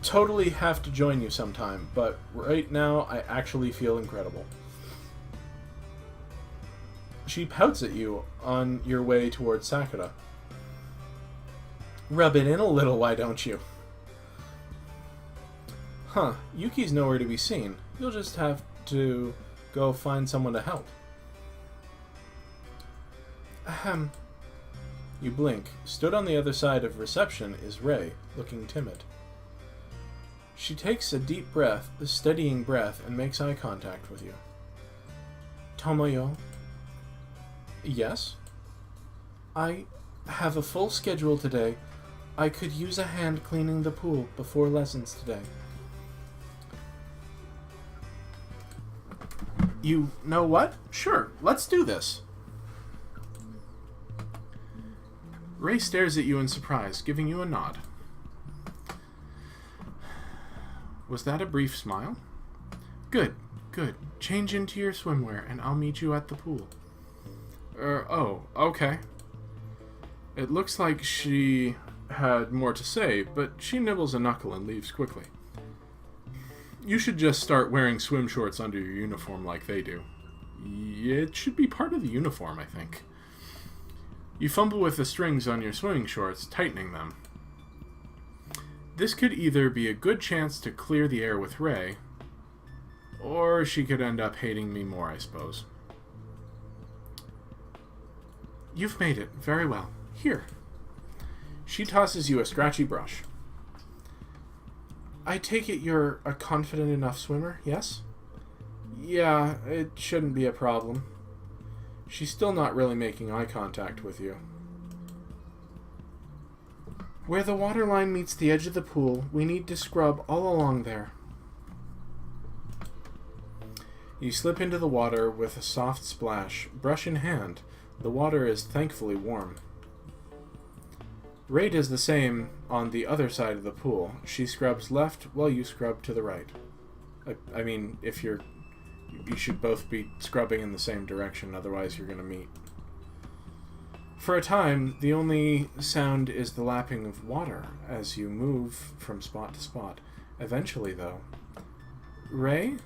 totally have to join you sometime, but right now I actually feel incredible. She pouts at you on your way towards Sakura. Rub it in a little, why don't you? Huh, Yuki's nowhere to be seen. You'll just have to go find someone to help. Ahem. You blink. Stood on the other side of reception is Ray, looking timid. She takes a deep breath, a steadying breath, and makes eye contact with you. Tomoyo? Yes? I have a full schedule today. I could use a hand cleaning the pool before lessons today. You know what? Sure, let's do this. Ray stares at you in surprise, giving you a nod. Was that a brief smile? Good, good. Change into your swimwear, and I'll meet you at the pool. Oh, okay. It looks like she had more to say, but she nibbles a knuckle and leaves quickly. You should just start wearing swim shorts under your uniform like they do. It should be part of the uniform, I think. You fumble with the strings on your swimming shorts, tightening them. This could either be a good chance to clear the air with Ray, or she could end up hating me more, I suppose. You've made it. Very well. Here. She tosses you a scratchy brush. I take it you're a confident enough swimmer, yes? Yeah, it shouldn't be a problem. She's still not really making eye contact with you. Where the water line meets the edge of the pool, we need to scrub all along there. You slip into the water with a soft splash, brush in hand. The water is thankfully warm. Ray does the same on the other side of the pool. She scrubs left while you scrub to the right. I mean, if you should both be scrubbing in the same direction, otherwise you're going to meet. For a time, the only sound is the lapping of water as you move from spot to spot. Eventually, though... Ray?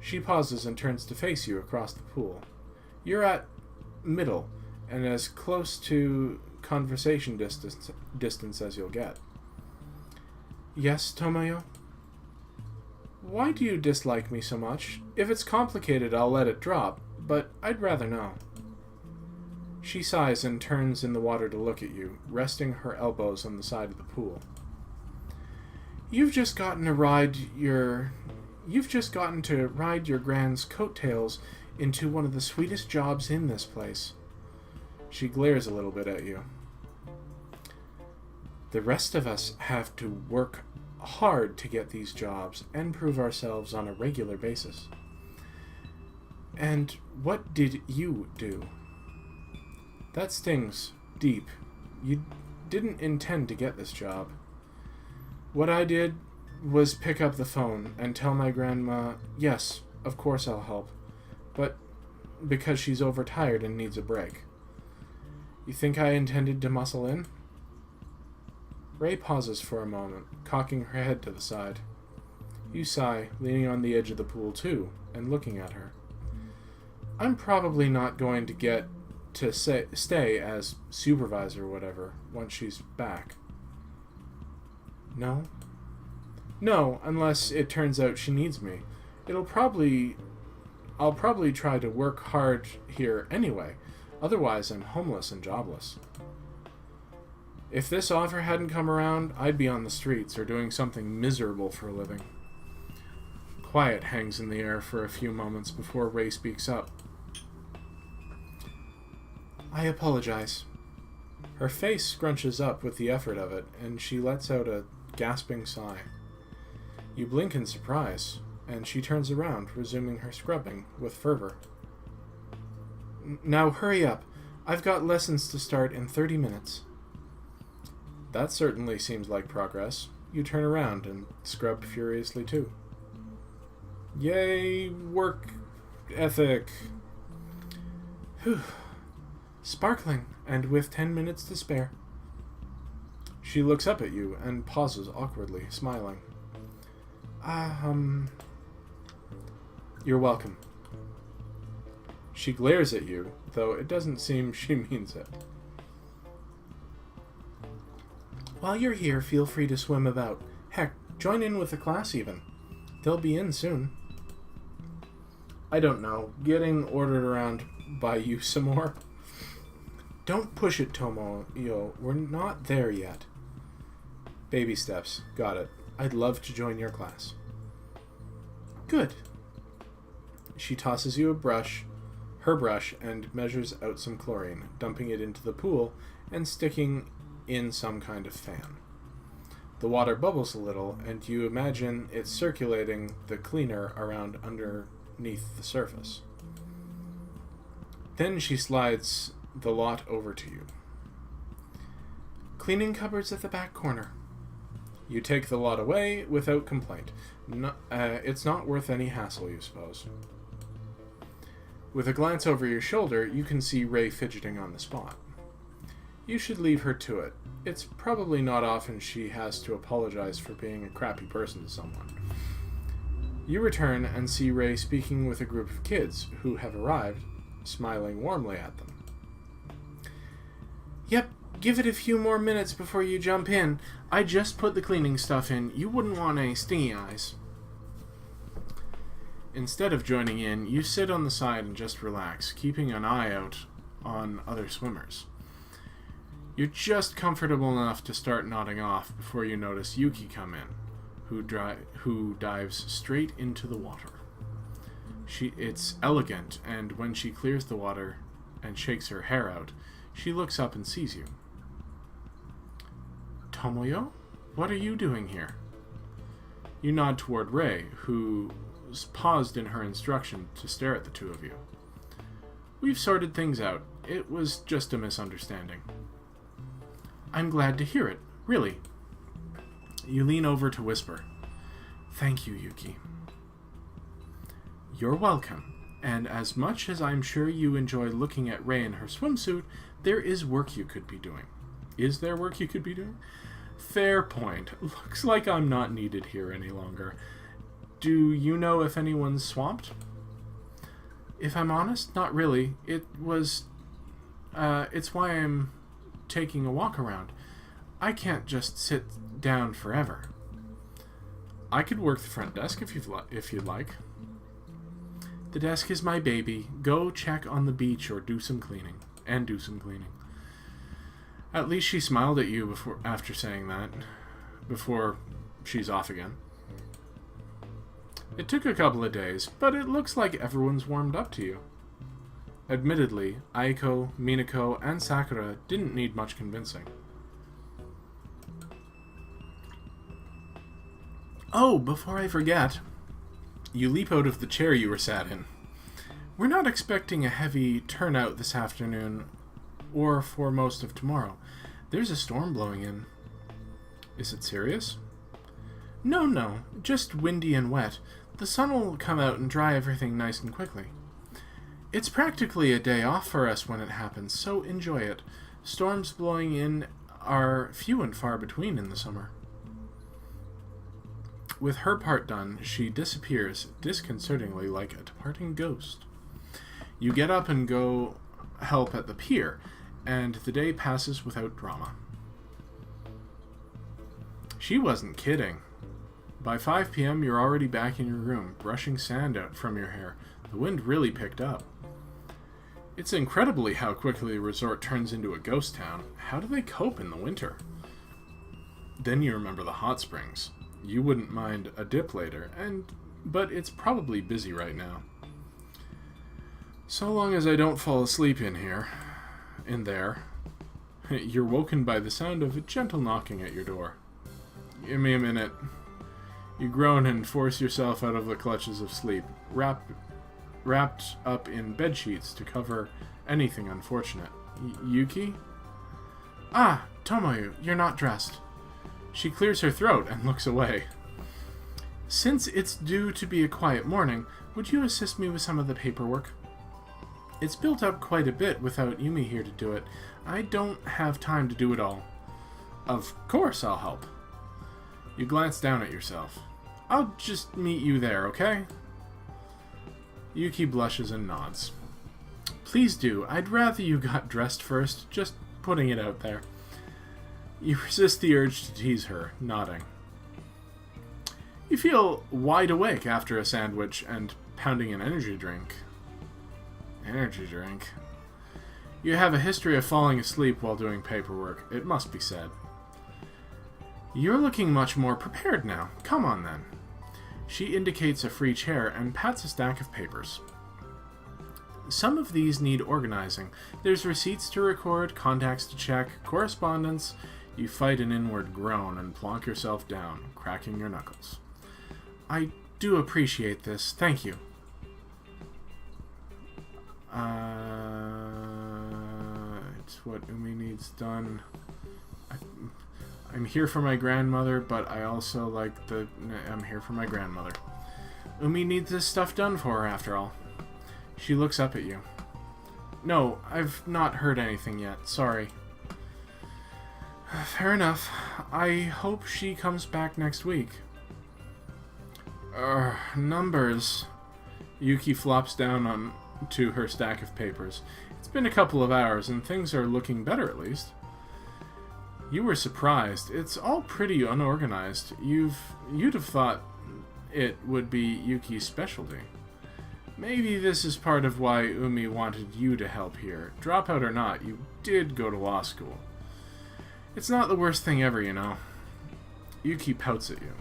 She pauses and turns to face you across the pool. You're at middle, and as close to conversation distance as you'll get. Yes, Tomoyo? Why do you dislike me so much? If it's complicated, I'll let it drop, but I'd rather know. She sighs and turns in the water to look at you, resting her elbows on the side of the pool. You've just gotten to ride your grand's coattails into one of the sweetest jobs in this place. She glares a little bit at you. The rest of us have to work hard to get these jobs and prove ourselves on a regular basis. And what did you do? That stings deep. You didn't intend to get this job. What I did was pick up the phone and tell my grandma, yes, of course I'll help, but because she's overtired and needs a break. You think I intended to muscle in? Ray pauses for a moment, cocking her head to the side. You sigh, leaning on the edge of the pool too, and looking at her. I'm probably not going to get to stay as supervisor or whatever once she's back. No? No, unless it turns out she needs me. I'll probably try to work hard here anyway. Otherwise, I'm homeless and jobless. If this offer hadn't come around, I'd be on the streets or doing something miserable for a living. Quiet hangs in the air for a few moments before Ray speaks up. I apologize. Her face scrunches up with the effort of it, and she lets out a gasping sigh. You blink in surprise, and she turns around, resuming her scrubbing with fervor. Now hurry up. I've got lessons to start in 30 minutes. That certainly seems like progress. You turn around and scrub furiously too. Yay, work ethic. Whew. Sparkling, and with 10 minutes to spare. She looks up at you and pauses awkwardly, smiling. You're welcome. She glares at you, though it doesn't seem she means it. While you're here, feel free to swim about. Heck, join in with the class even. They'll be in soon. I don't know, getting ordered around by you some more? Don't push it, Tomoyo. We're not there yet. Baby steps. Got it. I'd love to join your class. Good. She tosses you her brush, and measures out some chlorine, dumping it into the pool and sticking in some kind of fan. The water bubbles a little, and you imagine it's circulating the cleaner around underneath the surface. Then she slides the lot over to you. Cleaning cupboards at the back corner. You take the lot away without complaint. It's not worth any hassle, you suppose. With a glance over your shoulder, you can see Ray fidgeting on the spot. You should leave her to it. It's probably not often she has to apologize for being a crappy person to someone. You return and see Ray speaking with a group of kids who have arrived, smiling warmly at them. Yep, give it a few more minutes before you jump in. I just put the cleaning stuff in. You wouldn't want any stingy eyes. Instead of joining in, you sit on the side and just relax, keeping an eye out on other swimmers. You're just comfortable enough to start nodding off before you notice Yuki come in, who dives straight into the water. It's elegant, and when she clears the water and shakes her hair out, she looks up and sees you. Tomoyo? What are you doing here? You nod toward Ray, who paused in her instruction to stare at the two of you. We've sorted things out. It was just a misunderstanding. I'm glad to hear it, really. You lean over to whisper. Thank you, Yuki. You're welcome. And as much as I'm sure you enjoy looking at Ray in her swimsuit, there is work you could be doing. Is there work you could be doing? Fair point. Looks like I'm not needed here any longer. Do you know if anyone's swamped? If I'm honest, not really. It's why I'm taking a walk around. I can't just sit down forever. I could work the front desk if you'd like. The desk is my baby. Go check on the beach or do some cleaning. At least she smiled at you after saying that, before she's off again. It took a couple of days, but it looks like everyone's warmed up to you. Admittedly, Aiko, Minako, and Sakura didn't need much convincing. Oh, before I forget, you leap out of the chair you were sat in. We're not expecting a heavy turnout this afternoon, or for most of tomorrow. There's a storm blowing in. Is it serious? No, just windy and wet. The sun will come out and dry everything nice and quickly. It's practically a day off for us when it happens, so enjoy it. Storms blowing in are few and far between in the summer. With her part done, she disappears disconcertingly like a departing ghost. You get up and go help at the pier, and the day passes without drama. She wasn't kidding. By 5 p.m., you're already back in your room, brushing sand out from your hair. The wind really picked up. It's incredibly how quickly the resort turns into a ghost town. How do they cope in the winter? Then you remember the hot springs. You wouldn't mind a dip later, but it's probably busy right now. So long as I don't fall asleep in there, you're woken by the sound of a gentle knocking at your door. Give me a minute. You groan and force yourself out of the clutches of sleep, wrapped up in bedsheets to cover anything unfortunate. Yuki? Ah, Tomoyo, you're not dressed. She clears her throat and looks away. Since it's due to be a quiet morning, would you assist me with some of the paperwork? It's built up quite a bit without Yumi here to do it. I don't have time to do it all. Of course I'll help. You glance down at yourself. I'll just meet you there, okay? Yuki blushes and nods. Please do. I'd rather you got dressed first, just putting it out there. You resist the urge to tease her, nodding. You feel wide awake after a sandwich and pounding an energy drink. You have a history of falling asleep while doing paperwork, it must be said. You're looking much more prepared now. Come on, then. She indicates a free chair and pats a stack of papers. Some of these need organizing. There's receipts to record, contacts to check, correspondence. You fight an inward groan and plonk yourself down, cracking your knuckles. I do appreciate this. Thank you. It's what Umi needs done. I'm here for my grandmother, but I also I'm here for my grandmother. Umi needs this stuff done for her, after all. She looks up at you. No, I've not heard anything yet. Sorry. Fair enough. I hope she comes back next week. Numbers. Yuki flops down onto her stack of papers. It's been a couple of hours, and things are looking better at least. You were surprised. It's all pretty unorganized. You'd have thought it would be Yuki's specialty. Maybe this is part of why Umi wanted you to help here. Dropout or not, you did go to law school. It's not the worst thing ever, you know. Yuki pouts at you.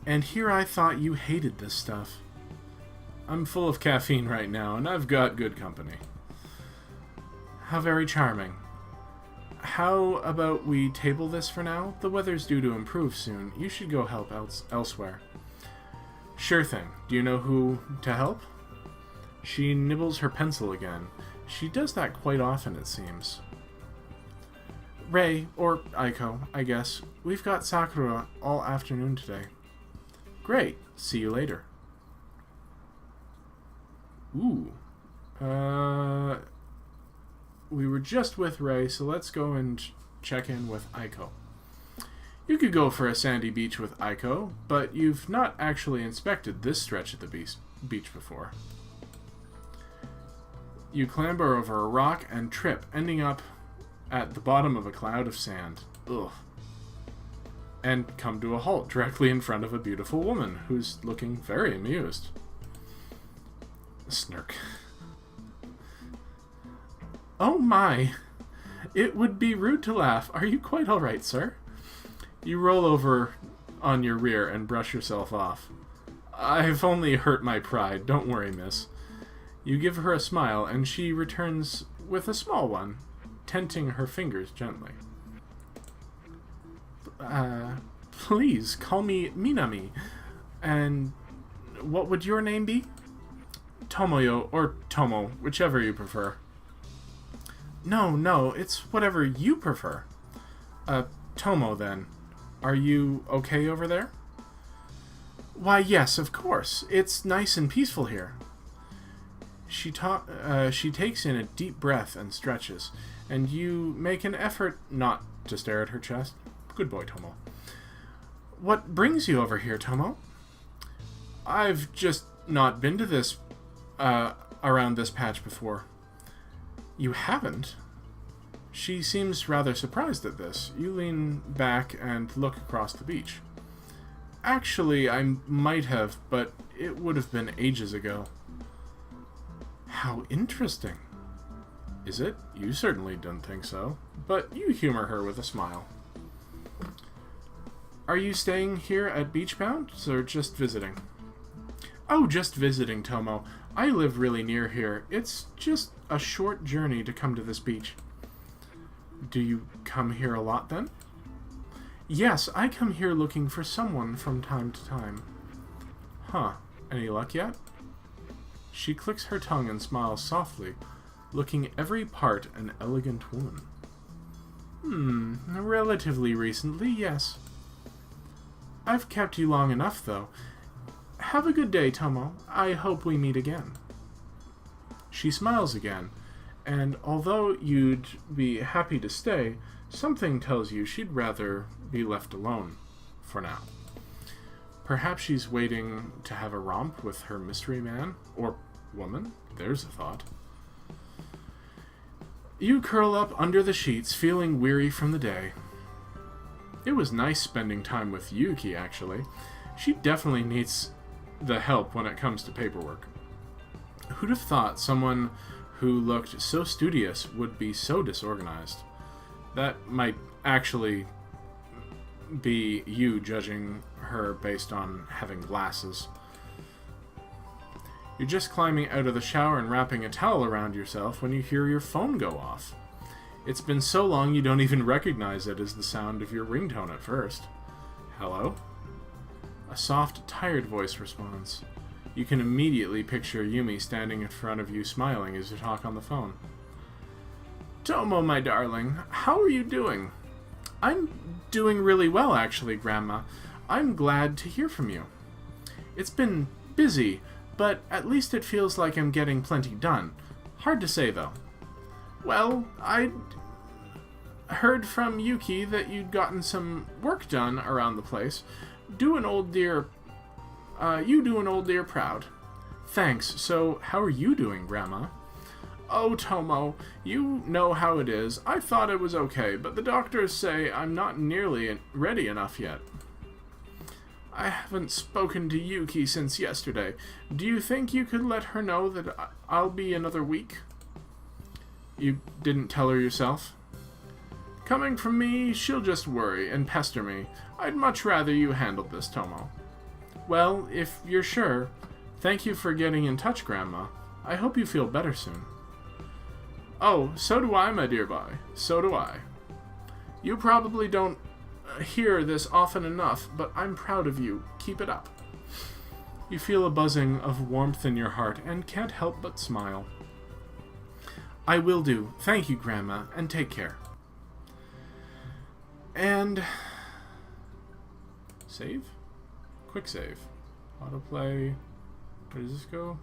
And here I thought you hated this stuff. I'm full of caffeine right now, and I've got good company. How very charming. How about we table this for now? The weather's due to improve soon. You should go help elsewhere. Sure thing. Do you know who to help? She nibbles her pencil again. She does that quite often, it seems. Rei, or Aiko, I guess. We've got Sakura all afternoon today. Great. See you later. Ooh. We were just with Rei, so let's go and check in with Aiko. You could go for a sandy beach with Aiko, but you've not actually inspected this stretch of the beach before. You clamber over a rock and trip, ending up at the bottom of a cloud of sand. Ugh. And come to a halt directly in front of a beautiful woman who's looking very amused. Snark. Oh my! It would be rude to laugh. Are you quite all right, sir? You roll over on your rear and brush yourself off. I've only hurt my pride. Don't worry, miss. You give her a smile, and she returns with a small one, tenting her fingers gently. Please, call me Minami. And what would your name be? Tomoyo, or Tomo, whichever you prefer. No, it's whatever you prefer. Tomo, then. Are you okay over there? Why, yes, of course. It's nice and peaceful here. She takes in a deep breath and stretches, and you make an effort not to stare at her chest. Good boy, Tomo. What brings you over here, Tomo? I've just not been to this, around this patch before. You haven't? She seems rather surprised at this. You lean back and look across the beach. Actually, I might have, but it would have been ages ago. How interesting. Is it? You certainly don't think so, but you humor her with a smile. Are you staying here at Beachbound, or just visiting? Oh, just visiting, Tomo. I live really near here. It's just a short journey to come to this beach. Do you come here a lot, then? Yes, I come here looking for someone from time to time. Huh. Any luck yet? She clicks her tongue and smiles softly, looking every part an elegant woman. Relatively recently, yes. I've kept you long enough, though. Have a good day, Tomo. I hope we meet again. She smiles again, and although you'd be happy to stay, something tells you she'd rather be left alone for now. Perhaps she's waiting to have a romp with her mystery man, or woman. There's a thought. You curl up under the sheets, feeling weary from the day. It was nice spending time with Yuki, actually. She definitely needs the help when it comes to paperwork. Who'd have thought someone who looked so studious would be so disorganized. That might actually be you judging her based on having glasses. You're just climbing out of the shower and wrapping a towel around yourself when you hear your phone go off. It's been so long you don't even recognize it as the sound of your ringtone at first. Hello? A soft, tired voice responds. You can immediately picture Yumi standing in front of you smiling as you talk on the phone. Tomo, my darling, how are you doing? I'm doing really well, actually, Grandma. I'm glad to hear from you. It's been busy, but at least it feels like I'm getting plenty done. Hard to say, though. Well, I heard from Yuki that you'd gotten some work done around the place. You do an old dear proud. Thanks. So, how are you doing, Grandma? Oh, Tomo, you know how it is. I thought it was okay, but the doctors say I'm not nearly ready enough yet. I haven't spoken to Yuki since yesterday. Do you think you could let her know that I'll be another week? You didn't tell her yourself? Coming from me, she'll just worry and pester me. I'd much rather you handled this, Tomo. Well, if you're sure, thank you for getting in touch, Grandma. I hope you feel better soon. Oh, so do I, my dear boy. So do I. You probably don't hear this often enough, but I'm proud of you. Keep it up. You feel a buzzing of warmth in your heart and can't help but smile. I will do. Thank you, Grandma, and take care. And save? Quick save. Autoplay. Where does this go?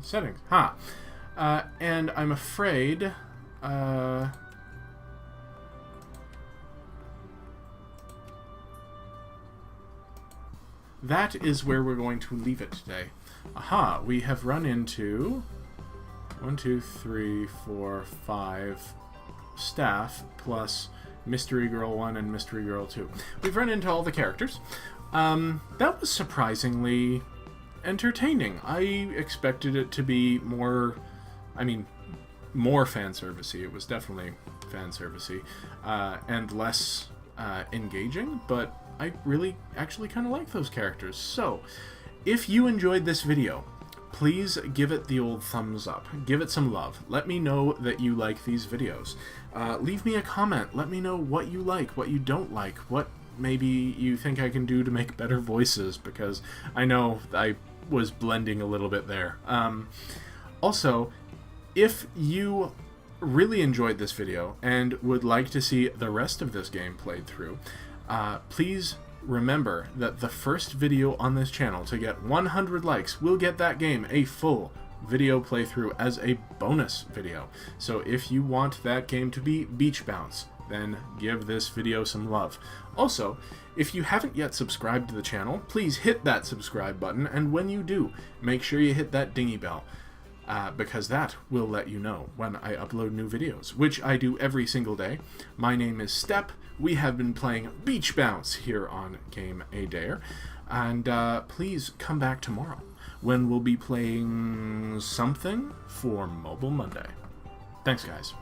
Settings. Ha! And I'm afraid that is where we're going to leave it today. Aha, we have run into 1, 2, 3, 4, 5 staff plus Mystery Girl 1 and Mystery Girl 2. We've run into all the characters. That was surprisingly entertaining. I expected it to be more fan servicey. It was definitely fan servicey and less engaging, but I really actually kind of like those characters. So, if you enjoyed this video, please give it the old thumbs up. Give it some love. Let me know that you like these videos. Leave me a comment. Let me know what you like, what you don't like, what maybe you think I can do to make better voices, because I know I was blending a little bit there. Also, if you really enjoyed this video and would like to see the rest of this game played through, please remember that the first video on this channel to get 100 likes will get that game a full video playthrough as a bonus video. So if you want that game to be Beach Bounce, then give this video some love. Also, if you haven't yet subscribed to the channel, please hit that subscribe button, and when you do, make sure you hit that dingy bell. Because that will let you know when I upload new videos, which I do every single day. My name is Step. We have been playing Beach Bounce here on Game A Dare, and please come back tomorrow when we'll be playing something for Mobile Monday. Thanks, guys.